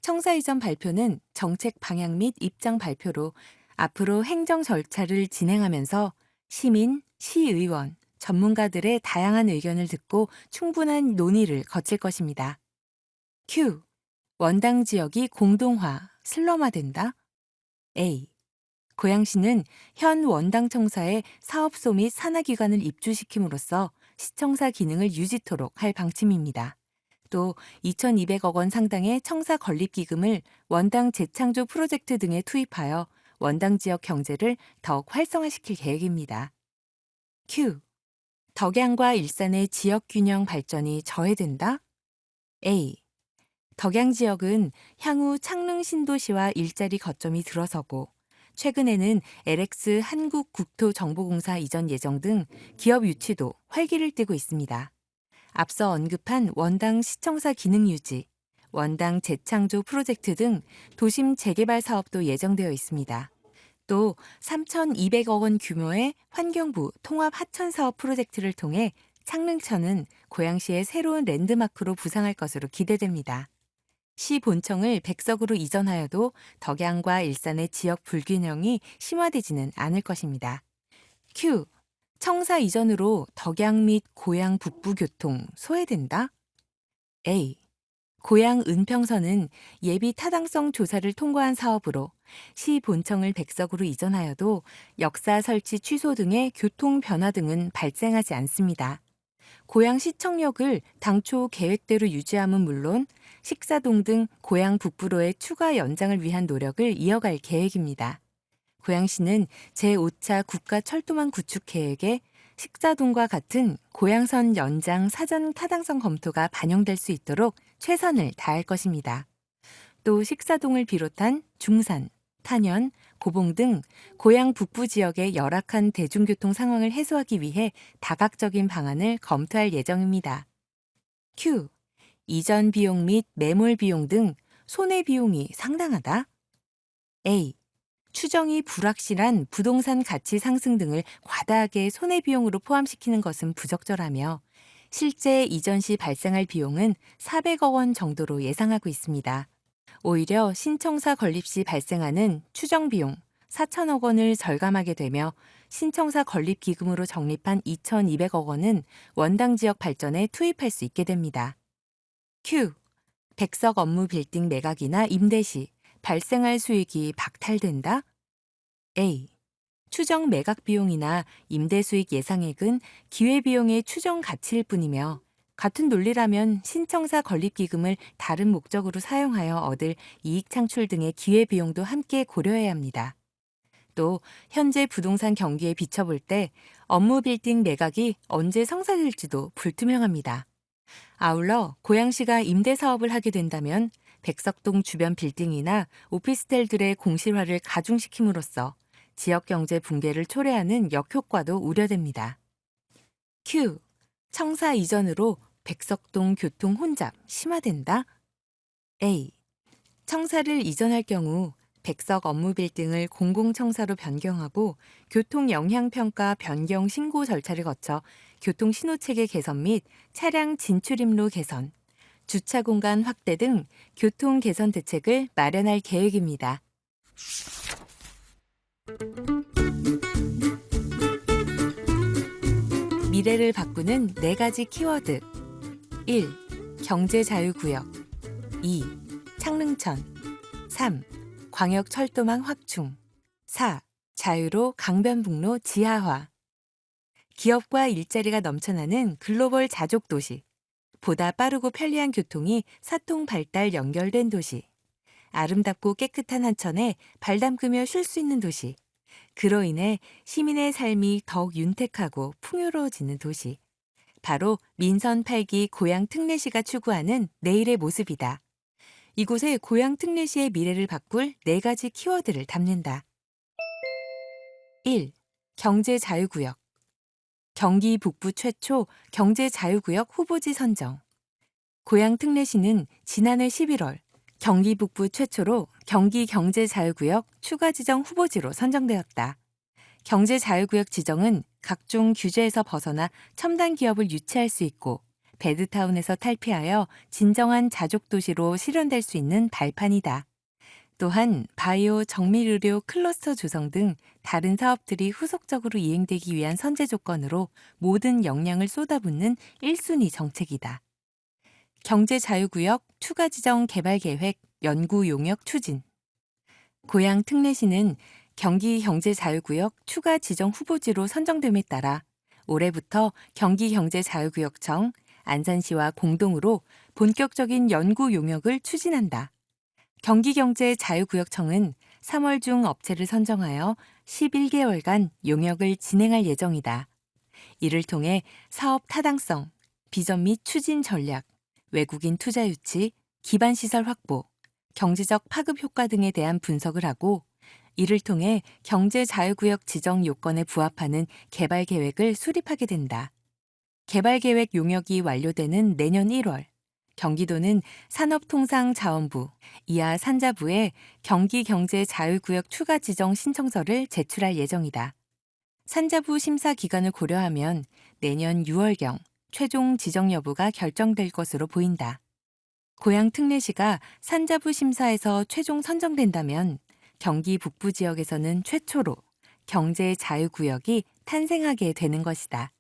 청사 이전 발표는 정책 방향 및 입장 발표로 앞으로 행정 절차를 진행하면서 시민, 시의원, 전문가들의 다양한 의견을 듣고 충분한 논의를 거칠 것입니다. Q. 원당 지역이 공동화, 슬럼화된다? A. 고양시는 현 원당 청사에 사업소 및 산하기관을 입주시킴으로써 시청사 기능을 유지토록 할 방침입니다. 또 2,200억 원 상당의 청사 건립기금을 원당 재창조 프로젝트 등에 투입하여 원당 지역 경제를 더욱 활성화시킬 계획입니다. Q. 덕양과 일산의 지역균형 발전이 저해된다? A. 덕양 지역은 향후 창릉 신도시와 일자리 거점이 들어서고 최근에는 LX 한국국토정보공사 이전 예정 등 기업 유치도 활기를 띠고 있습니다. 앞서 언급한 원당 시청사 기능 유지, 원당 재창조 프로젝트 등 도심 재개발 사업도 예정되어 있습니다. 또 3,200억 원 규모의 환경부 통합 하천 사업 프로젝트를 통해 창릉천은 고양시의 새로운 랜드마크로 부상할 것으로 기대됩니다. 시 본청을 백석으로 이전하여도 덕양과 일산의 지역 불균형이 심화되지는 않을 것입니다. Q. 청사 이전으로 덕양 및 고양 북부 교통 소외된다? A. 고양 은평선은 예비 타당성 조사를 통과한 사업으로 시 본청을 백석으로 이전하여도 역사 설치 취소 등의 교통 변화 등은 발생하지 않습니다. 고양 시청역을 당초 계획대로 유지함은 물론 식사동 등 고양 북부로의 추가 연장을 위한 노력을 이어갈 계획입니다. 고양시는 제5차 국가철도망 구축 계획에 식사동과 같은 고양선 연장 사전 타당성 검토가 반영될 수 있도록 최선을 다할 것입니다. 또 식사동을 비롯한 중산, 탄현, 고봉 등 고양 북부 지역의 열악한 대중교통 상황을 해소하기 위해 다각적인 방안을 검토할 예정입니다. Q. 이전 비용 및 매몰 비용 등 손해 비용이 상당하다? A. 추정이 불확실한 부동산 가치 상승 등을 과다하게 손해 비용으로 포함시키는 것은 부적절하며 실제 이전 시 발생할 비용은 400억 원 정도로 예상하고 있습니다. 오히려 신청사 건립 시 발생하는 추정 비용 4천억 원을 절감하게 되며 신청사 건립 기금으로 적립한 2,200억 원은 원당 지역 발전에 투입할 수 있게 됩니다. Q. 백석 업무 빌딩 매각이나 임대 시 발생할 수익이 박탈된다? A. 추정 매각 비용이나 임대 수익 예상액은 기회비용의 추정 가치일 뿐이며 같은 논리라면 신청사 건립기금을 다른 목적으로 사용하여 얻을 이익 창출 등의 기회비용도 함께 고려해야 합니다. 또 현재 부동산 경기에 비춰볼 때 업무 빌딩 매각이 언제 성사될지도 불투명합니다. 아울러 고양시가 임대 사업을 하게 된다면 백석동 주변 빌딩이나 오피스텔들의 공실화를 가중시킴으로써 지역 경제 붕괴를 초래하는 역효과도 우려됩니다. Q. 청사 이전으로 백석동 교통 혼잡 심화된다? A. 청사를 이전할 경우 백석 업무 빌딩을 공공청사로 변경하고 교통 영향평가 변경 신고 절차를 거쳐 교통 신호체계 개선 및 차량 진출입로 개선, 주차 공간 확대 등 교통 개선 대책을 마련할 계획입니다. 미래를 바꾸는 4가지 키워드. 1. 경제자유구역. 2. 창릉천. 3. 광역철도망 확충. 4. 자유로 강변북로 지하화. 기업과 일자리가 넘쳐나는 글로벌 자족 도시. 보다 빠르고 편리한 교통이 사통 발달 연결된 도시. 아름답고 깨끗한 하천에 발 담그며 쉴 수 있는 도시. 그로 인해 시민의 삶이 더욱 윤택하고 풍요로워지는 도시. 바로 민선 8기 고양 특례시가 추구하는 내일의 모습이다. 이곳에 고양 특례시의 미래를 바꿀 4가지 키워드를 담는다. 1. 경제자유구역. 경기 북부 최초 경제자유구역 후보지 선정. 고양 특례시는 지난해 11월 경기 북부 최초로 경기 경제자유구역 추가 지정 후보지로 선정되었다. 경제자유구역 지정은 각종 규제에서 벗어나 첨단 기업을 유치할 수 있고 베드타운에서 탈피하여 진정한 자족 도시로 실현될 수 있는 발판이다. 또한 바이오 정밀의료 클러스터 조성 등 다른 사업들이 후속적으로 이행되기 위한 선제 조건으로 모든 역량을 쏟아붓는 1순위 정책이다. 경제자유구역 추가 지정 개발 계획 연구 용역 추진. 고양 특례시는 경기경제자유구역 추가 지정 후보지로 선정됨에 따라 올해부터 경기경제자유구역청, 안산시와 공동으로 본격적인 연구 용역을 추진한다. 경기경제자유구역청은 3월 중 업체를 선정하여 11개월간 용역을 진행할 예정이다. 이를 통해 사업 타당성, 비전 및 추진 전략, 외국인 투자 유치, 기반시설 확보, 경제적 파급 효과 등에 대한 분석을 하고 이를 통해 경제자유구역 지정 요건에 부합하는 개발 계획을 수립하게 된다. 개발 계획 용역이 완료되는 내년 1월, 경기도는 산업통상자원부, 이하 산자부에 경기경제자유구역 추가 지정 신청서를 제출할 예정이다. 산자부 심사 기간을 고려하면 내년 6월경 최종 지정 여부가 결정될 것으로 보인다. 고양 특례시가 산자부 심사에서 최종 선정된다면 경기 북부 지역에서는 최초로 경제자유구역이 탄생하게 되는 것이다.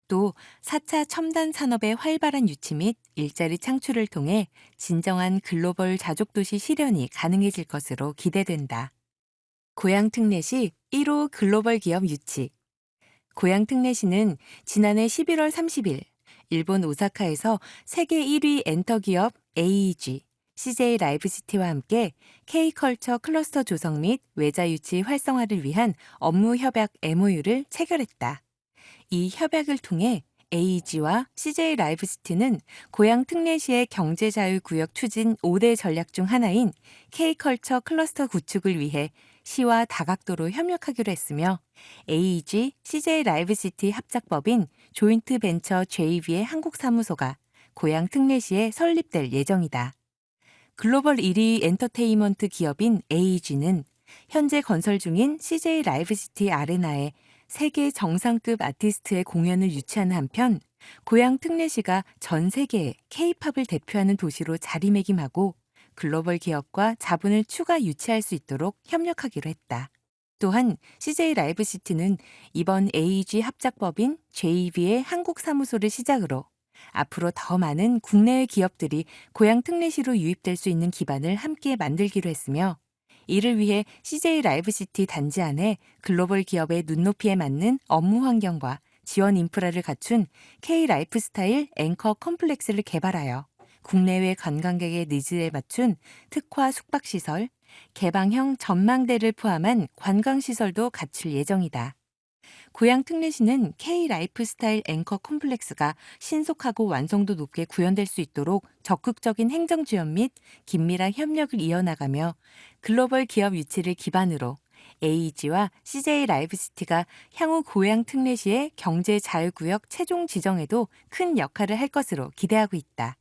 또 4차 첨단 산업의 활발한 유치 및 일자리 창출을 통해 진정한 글로벌 자족도시 실현이 가능해질 것으로 기대된다. 고양 특례시 1호 글로벌 기업 유치. 고양 특례시는 지난해 11월 30일 일본 오사카에서 세계 1위 엔터 기업 AEG, CJ 라이브시티와 함께 K컬처 클러스터 조성 및 외자 유치 활성화를 위한 업무 협약 MOU를 체결했다. 이 협약을 통해 AEG와 CJ 라이브시티는 고양 특례시의 경제자유구역 추진 5대 전략 중 하나인 K컬처 클러스터 구축을 위해 시와 다각도로 협력하기로 했으며 AEG, CJ 라이브시티 합작법인 조인트 벤처 JV의 한국 사무소가 고양 특례시에 설립될 예정이다. 글로벌 1위 엔터테인먼트 기업인 AEG는 현재 건설 중인 CJ 라이브시티 아레나에 세계 정상급 아티스트의 공연을 유치하는 한편 고양 특례시가 전 세계에 K-팝을 대표하는 도시로 자리매김하고 글로벌 기업과 자본을 추가 유치할 수 있도록 협력하기로 했다. 또한 CJ 라이브시티는 이번 AEG 합작법인 JV의 한국 사무소를 시작으로 앞으로 더 많은 국내외 기업들이 고양 특례시로 유입될 수 있는 기반을 함께 만들기로 했으며 이를 위해 CJ 라이브시티 단지 안에 글로벌 기업의 눈높이에 맞는 업무 환경과 지원 인프라를 갖춘 K 라이프스타일 앵커 컴플렉스를 개발하여 국내외 관광객의 니즈에 맞춘 특화 숙박시설, 개방형 전망대를 포함한 관광시설도 갖출 예정이다. 고양 특례시는 K 라이프스타일 앵커 컴플렉스가 신속하고 완성도 높게 구현될 수 있도록 적극적인 행정 지원 및 긴밀한 협력을 이어나가며 글로벌 기업 유치를 기반으로 AEG와 CJ 라이브시티가 향후 고양 특례시의 경제 자유구역 최종 지정에도 큰 역할을 할 것으로 기대하고 있다.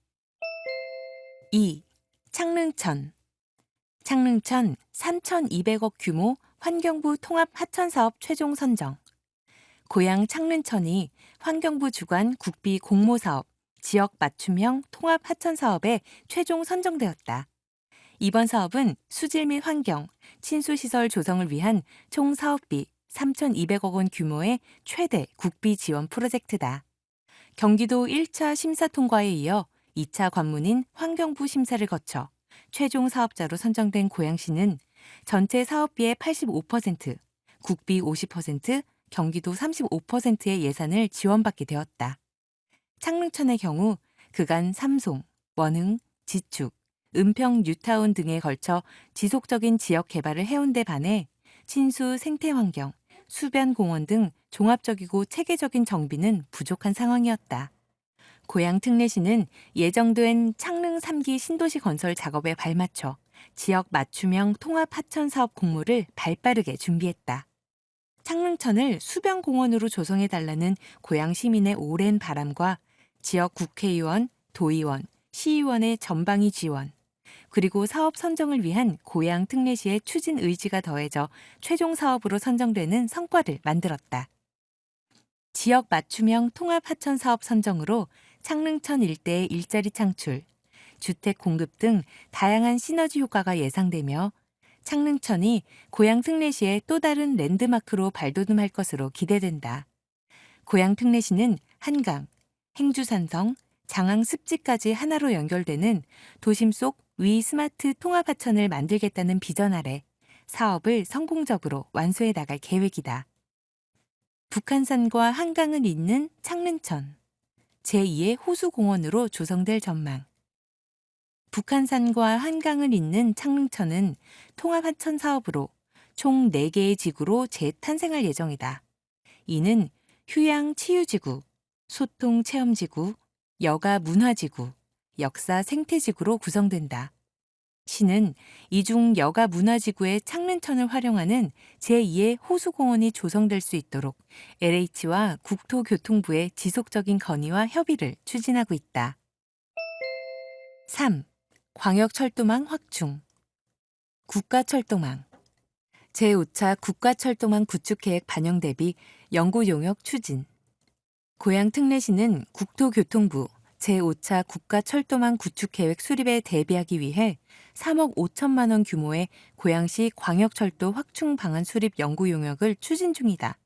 2. 창릉천. 창릉천 3,200억 규모 환경부 통합 하천사업 최종 선정. 고양 창릉천이 환경부 주관 국비 공모사업 지역 맞춤형 통합 하천사업에 최종 선정되었다. 이번 사업은 수질 및 환경, 친수시설 조성을 위한 총 사업비 3,200억 원 규모의 최대 국비 지원 프로젝트다. 경기도 1차 심사 통과에 이어 2차 관문인 환경부 심사를 거쳐 최종 사업자로 선정된 고양시는 전체 사업비의 85%, 국비 50%, 경기도 35%의 예산을 지원받게 되었다. 창릉천의 경우 그간 삼송, 원흥, 지축, 은평 뉴타운 등에 걸쳐 지속적인 지역 개발을 해온 데 반해 친수 생태환경, 수변공원 등 종합적이고 체계적인 정비는 부족한 상황이었다. 고양 특례시는 예정된 창릉 3기 신도시 건설 작업에 발맞춰 지역 맞춤형 통합 하천 사업 공모를 발빠르게 준비했다. 창릉천을 수변공원으로 조성해달라는 고양 시민의 오랜 바람과 지역 국회의원, 도의원, 시의원의 전방위 지원, 그리고 사업 선정을 위한 고양 특례시의 추진 의지가 더해져 최종 사업으로 선정되는 성과를 만들었다. 지역 맞춤형 통합 하천 사업 선정으로 창릉천 일대의 일자리 창출, 주택 공급 등 다양한 시너지 효과가 예상되며 창릉천이 고향 특례시의 또 다른 랜드마크로 발돋움할 것으로 기대된다. 고향 특례시는 한강, 행주산성, 장항 습지까지 하나로 연결되는 도심 속 위 스마트 통합 하천을 만들겠다는 비전 아래 사업을 성공적으로 완수해 나갈 계획이다. 북한산과 한강을 잇는 창릉천, 제2의 호수공원으로 조성될 전망. 북한산과 한강을 잇는 창릉천은 통합하천 사업으로 총 4개의 지구로 재탄생할 예정이다. 이는 휴양 치유지구, 소통 체험지구, 여가 문화지구, 역사 생태지구로 구성된다. 시는 이 중 여가 문화지구의 창릉천을 활용하는 제2의 호수공원이 조성될 수 있도록 LH와 국토교통부의 지속적인 건의와 협의를 추진하고 있다. 3. 광역철도망 확충. 국가철도망. 제5차 국가철도망 구축계획 반영 대비 연구 용역 추진. 고향 특례시는 국토교통부 제5차 국가철도망 구축계획 수립에 대비하기 위해 3억 5천만 원 규모의 고양시 광역철도 확충 방안 수립 연구 용역을 추진 중이다.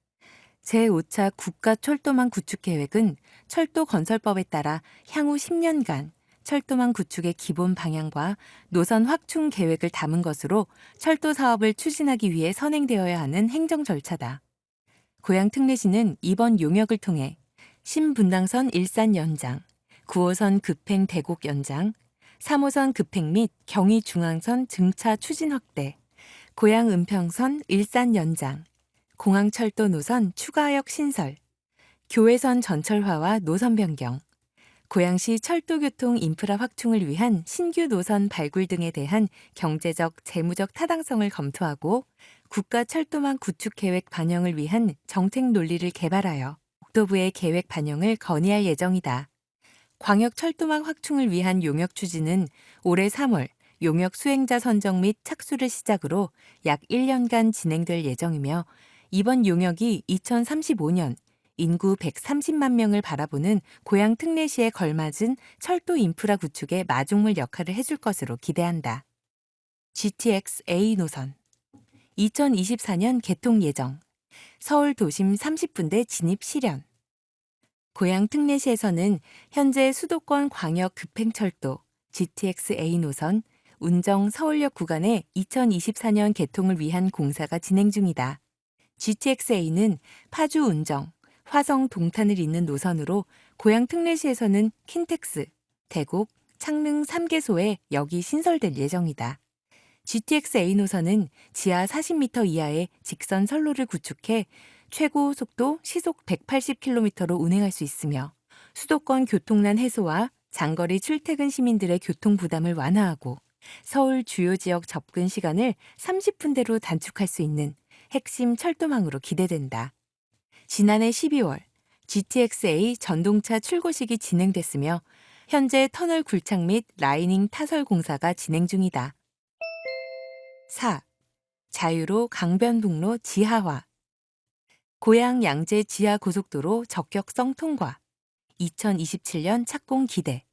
제5차 국가철도망 구축계획은 철도건설법에 따라 향후 10년간 철도망 구축의 기본 방향과 노선 확충 계획을 담은 것으로 철도 사업을 추진하기 위해 선행되어야 하는 행정 절차다. 고향 특례시는 이번 용역을 통해 신분당선 일산 연장, 9호선 급행 대곡 연장, 3호선 급행 및 경의중앙선 증차 추진 확대, 고양 은평선 일산 연장, 공항철도 노선 추가역 신설, 교외선 전철화와 노선 변경, 고양시 철도교통 인프라 확충을 위한 신규 노선 발굴 등에 대한 경제적, 재무적 타당성을 검토하고 국가철도망 구축 계획 반영을 위한 정책 논리를 개발하여 국토부의 계획 반영을 건의할 예정이다. 광역철도망 확충을 위한 용역 추진은 올해 3월 용역 수행자 선정 및 착수를 시작으로 약 1년간 진행될 예정이며 이번 용역이 2035년 인구 130만 명을 바라보는 고향 특례시에 걸맞은 철도 인프라 구축의 마중물 역할을 해줄 것으로 기대한다. GTX A 노선 2024년 개통 예정. 서울 도심 30분대 진입 실현. 고향 특례시에서는 현재 수도권 광역 급행철도 GTX A 노선 운정 서울역 구간의 2024년 개통을 위한 공사가 진행 중이다. GTX A는 파주 운정, 화성 동탄을 잇는 노선으로 고향 특례시에서는 킨텍스, 대곡, 창릉 3개소에 역이 신설될 예정이다. GTX A 노선은 지하 40m 이하의 직선 선로를 구축해 최고 속도 시속 180km로 운행할 수 있으며 수도권 교통난 해소와 장거리 출퇴근 시민들의 교통 부담을 완화하고 서울 주요 지역 접근 시간을 30분대로 단축할 수 있는 핵심 철도망으로 기대된다. 지난해 12월 GTX-A 전동차 출고식이 진행됐으며 현재 터널 굴착 및 라이닝 타설 공사가 진행 중이다. 4. 자유로 강변북로 지하화. 고양 양재 지하고속도로 적격성 통과. 2027년 착공 기대.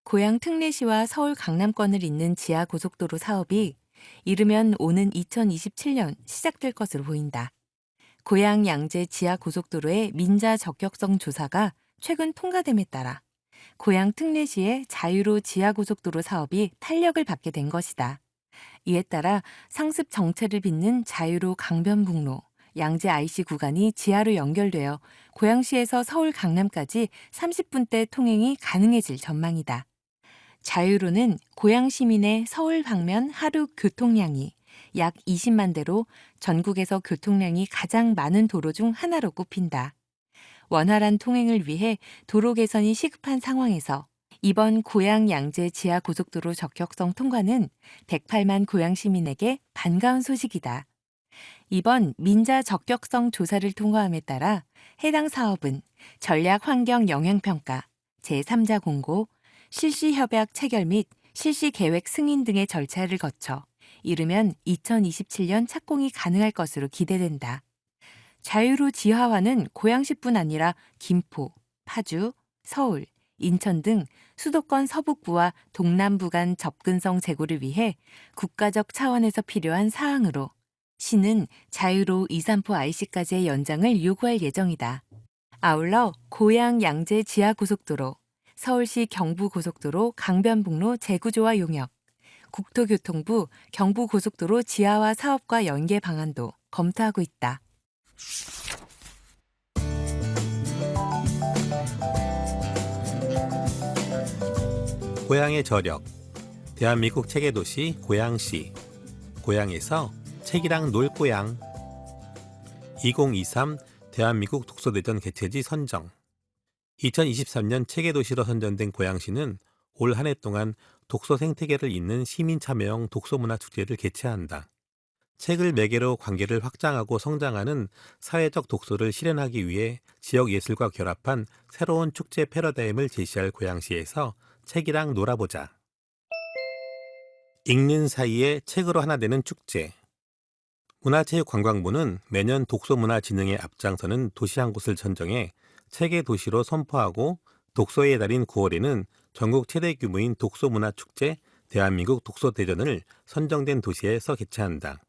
고양 특례시와 서울 강남권을 잇는 지하고속도로 사업이 이르면 오는 2027년 시작될 것으로 보인다. 고양 양재 지하고속도로의 민자 적격성 조사가 최근 통과됨에 따라 고양 특례시의 자유로 지하고속도로 사업이 탄력을 받게 된 것이다. 이에 따라 상습 정체를 빚는 자유로 강변북로, 양재 IC 구간이 지하로 연결되어 고양시에서 서울 강남까지 30분대 통행이 가능해질 전망이다. 자유로는 고양 시민의 서울 방면 하루 교통량이 약 20만 대로 전국에서 교통량이 가장 많은 도로 중 하나로 꼽힌다. 원활한 통행을 위해 도로 개선이 시급한 상황에서 이번 고양 양재 지하고속도로 적격성 통과는 108만 고양 시민에게 반가운 소식이다. 이번 민자 적격성 조사를 통과함에 따라 해당 사업은 전략 환경 영향평가, 제3자 공고, 실시 협약 체결 및 실시 계획 승인 등의 절차를 거쳐 이르면 2027년 착공이 가능할 것으로 기대된다. 자유로 지하화는 고양시뿐 아니라 김포, 파주, 서울, 인천 등 수도권 서북부와 동남부 간 접근성 제고를 위해 국가적 차원에서 필요한 사항으로 시는 자유로 이산포 IC까지의 연장을 요구할 예정이다. 아울러 고양 양재 지하고속도로, 서울시 경부고속도로 강변북로 재구조와 용역, 국토교통부 경부고속도로 지하화 사업과 연계 방안도 검토하고 있다. 고향의 저력. 대한민국 책의 도시 고양시. 고향에서 책이랑 놀 고향. 2023 대한민국 독서대전 개최지 선정. 2023년 책의 도시로 선정된 고양시는 올 한 해 동안 독서 생태계를 잇는 시민 참여형 독서문화 축제를 개최한다. 책을 매개로 관계를 확장하고 성장하는 사회적 독서를 실현하기 위해 지역 예술과 결합한 새로운 축제 패러다임을 제시할 고양시에서 책이랑 놀아보자. 읽는 사이에 책으로 하나 되는 축제. 문화체육관광부는 매년 독서문화진흥에 앞장서는 도시 한 곳을 선정해 책의 도시로 선포하고 독서의 달인 9월에는 전국 최대 규모인 독서문화축제 대한민국 독서대전을 선정된 도시에서 개최한다.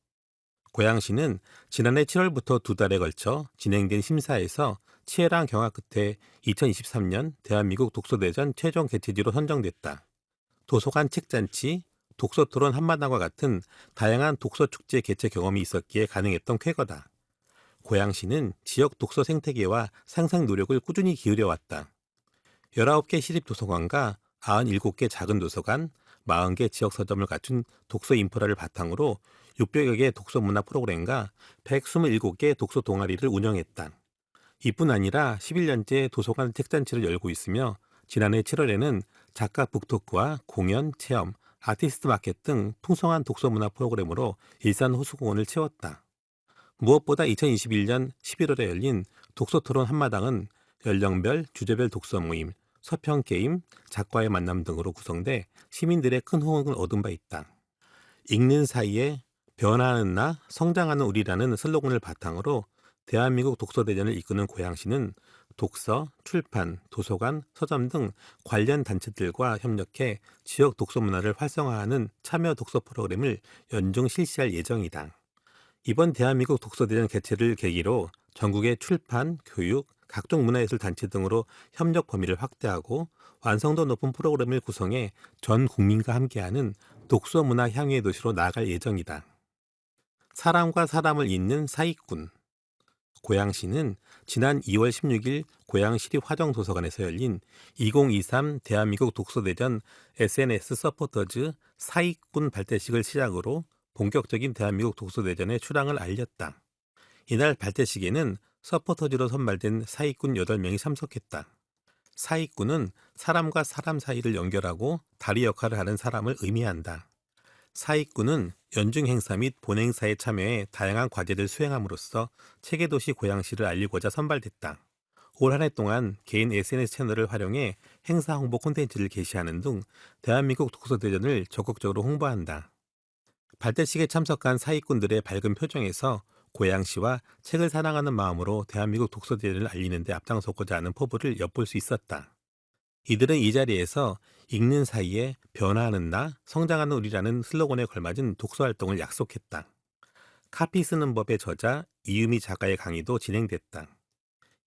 고양시는 지난해 7월부터 2달에 걸쳐 진행된 심사에서 치열한 경화 끝에 2023년 대한민국 독서대전 최종 개최지로 선정됐다. 도서관 책잔치, 독서토론 한마당과 같은 다양한 독서축제 개최 경험이 있었기에 가능했던 쾌거다. 고양시는 지역 독서 생태계와 상생 노력을 꾸준히 기울여왔다. 19개 시립도서관과 97개 작은 도서관, 40개 지역 서점을 갖춘 독서 인프라를 바탕으로 600여 개 독서 문화 프로그램과 127개 독서 동아리를 운영했다. 이뿐 아니라 11년째 도서관 책잔치를 열고 있으며 지난해 7월에는 작가 북토크와 공연, 체험, 아티스트 마켓 등 풍성한 독서 문화 프로그램으로 일산 호수공원을 채웠다. 무엇보다 2021년 11월에 열린 독서토론 한마당은 연령별, 주제별 독서 모임, 서평 게임, 작가의 만남 등으로 구성돼 시민들의 큰 호응을 얻은 바 있다. 읽는 사이에 변화하는 나, 성장하는 우리라는 슬로건을 바탕으로 대한민국 독서대전을 이끄는 고양시는 독서, 출판, 도서관, 서점 등 관련 단체들과 협력해 지역 독서 문화를 활성화하는 참여 독서 프로그램을 연중 실시할 예정이다. 이번 대한민국 독서대전 개최를 계기로 전국의 출판, 교육, 각종 문화예술 단체 등으로 협력 범위를 확대하고 완성도 높은 프로그램을 구성해 전 국민과 함께하는 독서 문화 향유의 도시로 나아갈 예정이다. 사람과 사람을 잇는 사익군. 고양시는 지난 2월 16일 고양시립화정도서관에서 열린 2023 대한민국 독서대전 SNS 서포터즈 사익군 발대식을 시작으로 본격적인 대한민국 독서대전의 출항을 알렸다. 이날 발대식에는 서포터즈로 선발된 사익군 8명이 참석했다. 사익군은 사람과 사람 사이를 연결하고 다리 역할을 하는 사람을 의미한다. 사익군은 연중 행사 및 본행사에 참여해 다양한 과제를 수행함으로써 책의 도시 고양시를 알리고자 선발됐다. 올 한 해 동안 개인 SNS 채널을 활용해 행사 홍보 콘텐츠를 게시하는 등 대한민국 독서대전을 적극적으로 홍보한다. 발대식에 참석한 사익군들의 밝은 표정에서 고양시와 책을 사랑하는 마음으로 대한민국 독서대전을 알리는 데 앞장서고자 하는 포부를 엿볼 수 있었다. 이들은 이 자리에서 읽는 사이에 변화하는 나, 성장하는 우리라는 슬로건에 걸맞은 독서활동을 약속했다. 카피 쓰는 법의 저자 이유미 작가의 강의도 진행됐다.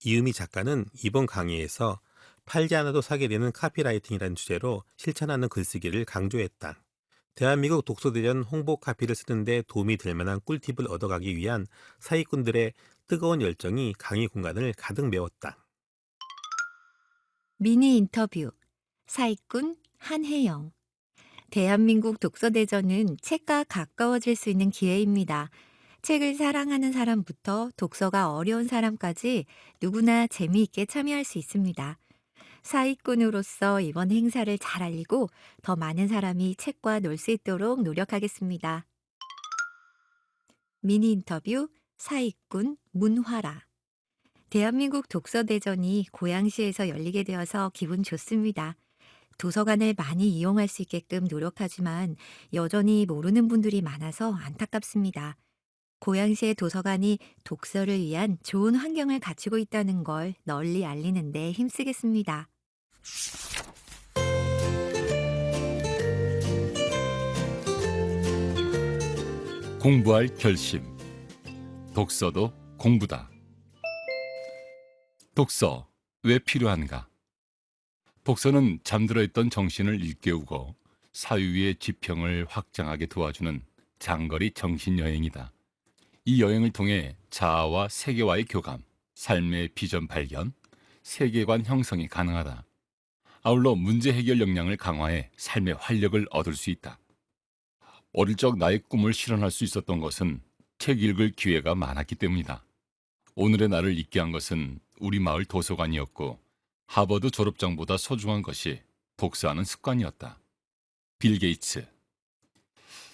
이유미 작가는 이번 강의에서 팔지 않아도 사게 되는 카피라이팅이라는 주제로 실천하는 글쓰기를 강조했다. 대한민국 독서대전 홍보 카피를 쓰는데 도움이 될 만한 꿀팁을 얻어가기 위한 사익군들의 뜨거운 열정이 강의 공간을 가득 메웠다. 미니 인터뷰. 사익군 한혜영. 대한민국 독서대전은 책과 가까워질 수 있는 기회입니다. 책을 사랑하는 사람부터 독서가 어려운 사람까지 누구나 재미있게 참여할 수 있습니다. 사익군으로서 이번 행사를 잘 알리고 더 많은 사람이 책과 놀 수 있도록 노력하겠습니다. 미니 인터뷰 사익군 문화라. 대한민국 독서대전이 고양시에서 열리게 되어서 기분 좋습니다. 도서관을 많이 이용할 수 있게끔 노력하지만 여전히 모르는 분들이 많아서 안타깝습니다. 고양시의 도서관이 독서를 위한 좋은 환경을 갖추고 있다는 걸 널리 알리는 데 힘쓰겠습니다. 공부할 결심. 독서도 공부다. 독서 왜 필요한가? 독서는 잠들어 있던 정신을 일깨우고 사유의 지평을 확장하게 도와주는 장거리 정신 여행이다. 이 여행을 통해 자아와 세계와의 교감, 삶의 비전 발견, 세계관 형성이 가능하다. 아울러 문제 해결 역량을 강화해 삶의 활력을 얻을 수 있다. 어릴 적 나의 꿈을 실현할 수 있었던 것은 책 읽을 기회가 많았기 때문이다. 오늘의 나를 있게 한 것은 우리 마을 도서관이었고 하버드 졸업장보다 소중한 것이 독서하는 습관이었다. 빌 게이츠.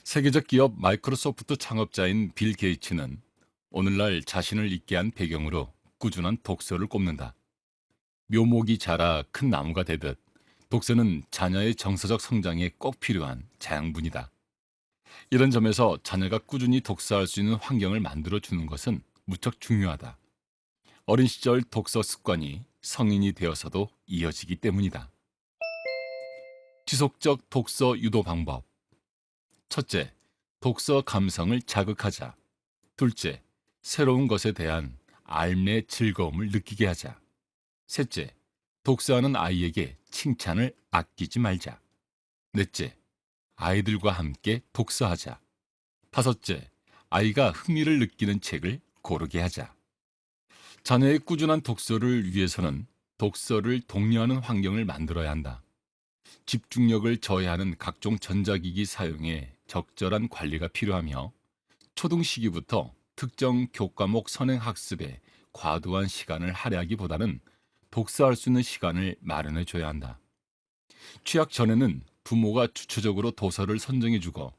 세계적 기업 마이크로소프트 창업자인 빌 게이츠는 오늘날 자신을 있게 한 배경으로 꾸준한 독서를 꼽는다. 묘목이 자라 큰 나무가 되듯 독서는 자녀의 정서적 성장에 꼭 필요한 자양분이다. 이런 점에서 자녀가 꾸준히 독서할 수 있는 환경을 만들어주는 것은 무척 중요하다. 어린 시절 독서 습관이 성인이 되어서도 이어지기 때문이다. 지속적 독서 유도 방법. 첫째, 독서 감성을 자극하자. 둘째, 새로운 것에 대한 알매 즐거움을 느끼게 하자. 셋째, 독서하는 아이에게 칭찬을 아끼지 말자. 넷째, 아이들과 함께 독서하자. 다섯째, 아이가 흥미를 느끼는 책을 고르게 하자. 자녀의 꾸준한 독서를 위해서는 독서를 독려하는 환경을 만들어야 한다. 집중력을 저해하는 각종 전자기기 사용에 적절한 관리가 필요하며 초등 시기부터 특정 교과목 선행 학습에 과도한 시간을 할애하기보다는 독서할 수 있는 시간을 마련해 줘야 한다. 취학 전에는 부모가 주체적으로 도서를 선정해주고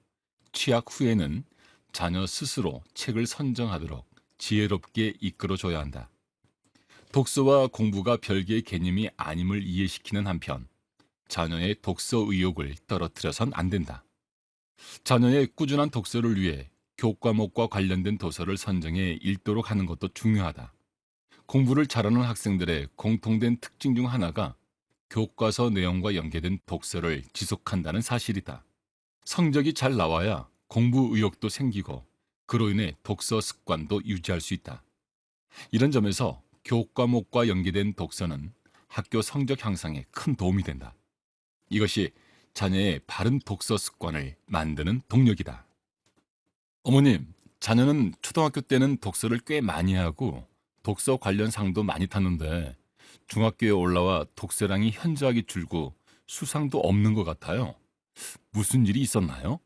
취학 후에는 자녀 스스로 책을 선정하도록 지혜롭게 이끌어줘야 한다. 독서와 공부가 별개의 개념이 아님을 이해시키는 한편 자녀의 독서 의욕을 떨어뜨려선 안 된다. 자녀의 꾸준한 독서를 위해 교과목과 관련된 도서를 선정해 읽도록 하는 것도 중요하다. 공부를 잘하는 학생들의 공통된 특징 중 하나가 교과서 내용과 연계된 독서를 지속한다는 사실이다. 성적이 잘 나와야 공부 의욕도 생기고 그로 인해 독서 습관도 유지할 수 있다. 이런 점에서 교과목과 연계된 독서는 학교 성적 향상에 큰 도움이 된다. 이것이 자녀의 바른 독서 습관을 만드는 동력이다. 어머님, 자녀는 초등학교 때는 독서를 꽤 많이 하고 독서 관련 상도 많이 탔는데 중학교에 올라와 독서량이 현저하게 줄고 수상도 없는 것 같아요. 무슨 일이 있었나요?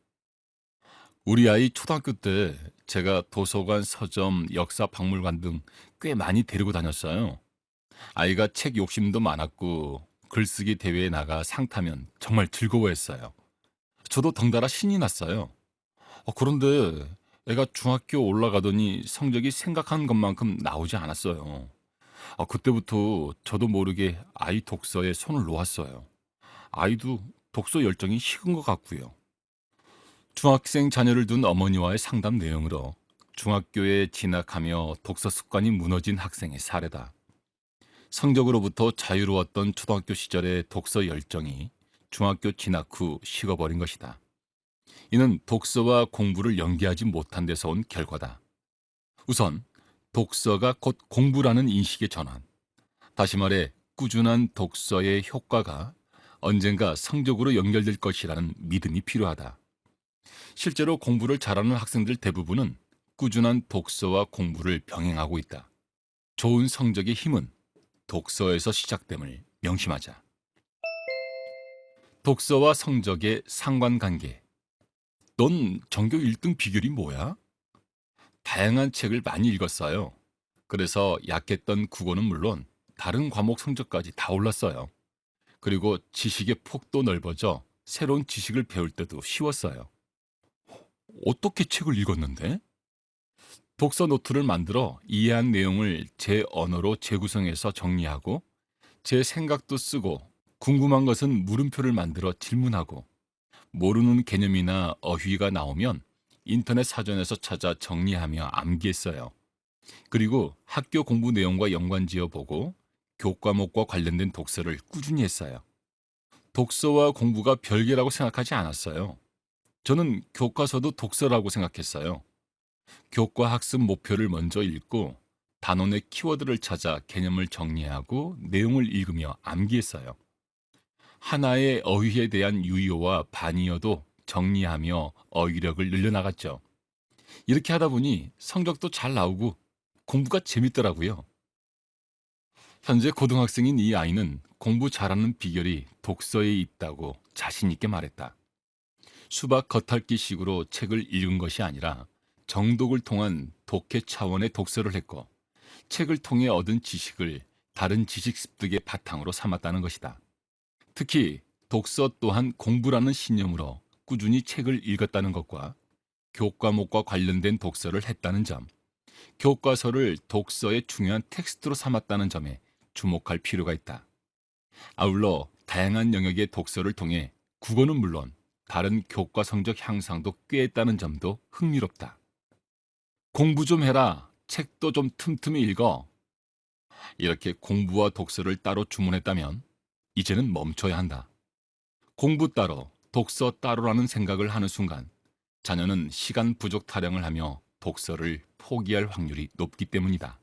우리 아이 초등학교 때 제가 도서관, 서점, 역사 박물관 등 꽤 많이 데리고 다녔어요. 아이가 책 욕심도 많았고 글쓰기 대회에 나가 상 타면 정말 즐거워했어요. 저도 덩달아 신이 났어요. 그런데 애가 중학교 올라가더니 성적이 생각한 것만큼 나오지 않았어요. 그때부터 저도 모르게 아이 독서에 손을 놓았어요. 아이도 독서 열정이 식은 것 같고요. 중학생 자녀를 둔 어머니와의 상담 내용으로 중학교에 진학하며 독서 습관이 무너진 학생의 사례다. 성적으로부터 자유로웠던 초등학교 시절의 독서 열정이 중학교 진학 후 식어버린 것이다. 이는 독서와 공부를 연계하지 못한 데서 온 결과다. 우선 독서가 곧 공부라는 인식의 전환. 다시 말해 꾸준한 독서의 효과가 언젠가 성적으로 연결될 것이라는 믿음이 필요하다. 실제로 공부를 잘하는 학생들 대부분은 꾸준한 독서와 공부를 병행하고 있다. 좋은 성적의 힘은 독서에서 시작됨을 명심하자. 독서와 성적의 상관관계. 넌 전교 1등 비결이 뭐야? 다양한 책을 많이 읽었어요. 그래서 약했던 국어는 물론 다른 과목 성적까지 다 올랐어요. 그리고 지식의 폭도 넓어져 새로운 지식을 배울 때도 쉬웠어요. 어떻게 책을 읽었는데? 독서 노트를 만들어 이해한 내용을 제 언어로 재구성해서 정리하고 제 생각도 쓰고 궁금한 것은 물음표를 만들어 질문하고 모르는 개념이나 어휘가 나오면 인터넷 사전에서 찾아 정리하며 암기했어요. 그리고 학교 공부 내용과 연관지어 보고 교과목과 관련된 독서를 꾸준히 했어요. 독서와 공부가 별개라고 생각하지 않았어요. 저는 교과서도 독서라고 생각했어요. 교과 학습 목표를 먼저 읽고 단원의 키워드를 찾아 개념을 정리하고 내용을 읽으며 암기했어요. 하나의 어휘에 대한 유의어와 반의어도 정리하며 어휘력을 늘려나갔죠. 이렇게 하다 보니 성적도 잘 나오고 공부가 재밌더라고요. 현재 고등학생인 이 아이는 공부 잘하는 비결이 독서에 있다고 자신 있게 말했다. 수박 겉핥기식으로 책을 읽은 것이 아니라 정독을 통한 독해 차원의 독서를 했고 책을 통해 얻은 지식을 다른 지식 습득의 바탕으로 삼았다는 것이다. 특히 독서 또한 공부라는 신념으로 꾸준히 책을 읽었다는 것과 교과목과 관련된 독서를 했다는 점, 교과서를 독서의 중요한 텍스트로 삼았다는 점에 주목할 필요가 있다. 아울러 다양한 영역의 독서를 통해 국어는 물론 다른 교과 성적 향상도 꾀했다는 점도 흥미롭다. 공부 좀 해라. 책도 좀 틈틈이 읽어. 이렇게 공부와 독서를 따로 주문했다면 이제는 멈춰야 한다. 공부 따로, 독서 따로라는 생각을 하는 순간 자녀는 시간 부족 타령을 하며 독서를 포기할 확률이 높기 때문이다.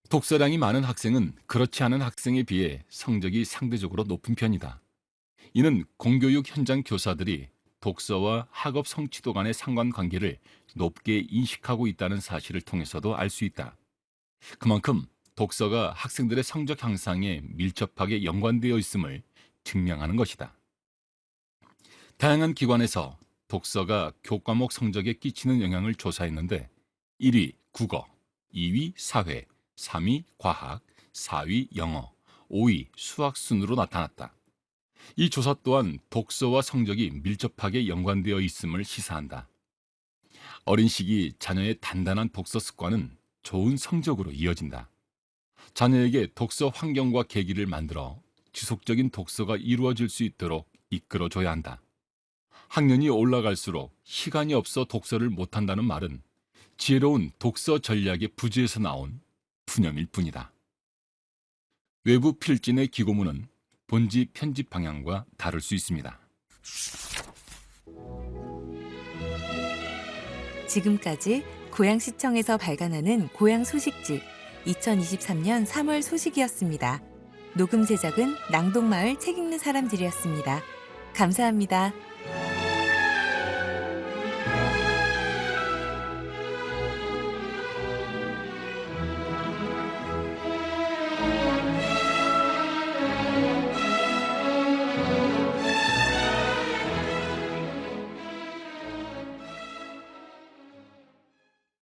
독서량이 많은 학생은 그렇지 않은 학생에 비해 성적이 상대적으로 높은 편이다. 이는 공교육 현장 교사들이 독서와 학업 성취도 간의 상관관계를 높게 인식하고 있다는 사실을 통해서도 알 수 있다. 그만큼 독서가 학생들의 성적 향상에 밀접하게 연관되어 있음을 증명하는 것이다. 다양한 기관에서 독서가 교과목 성적에 끼치는 영향을 조사했는데 1위 국어, 2위 사회, 3위 과학, 4위 영어, 5위 수학 순으로 나타났다. 이 조사 또한 독서와 성적이 밀접하게 연관되어 있음을 시사한다. 어린 시기 자녀의 단단한 독서 습관은 좋은 성적으로 이어진다. 자녀에게 독서 환경과 계기를 만들어 지속적인 독서가 이루어질 수 있도록 이끌어줘야 한다. 학년이 올라갈수록 시간이 없어 독서를 못한다는 말은 지혜로운 독서 전략의 부재에서 나온 푸념일 뿐이다. 외부 필진의 기고문은 본지 편집 방향과 다를 수 있습니다. 지금까지 고양시청에서 발간하는 고양 소식지 2023년 3월 소식이었습니다. 녹음 제작은 낭동마을 책 읽는 사람들이었습니다. 감사합니다.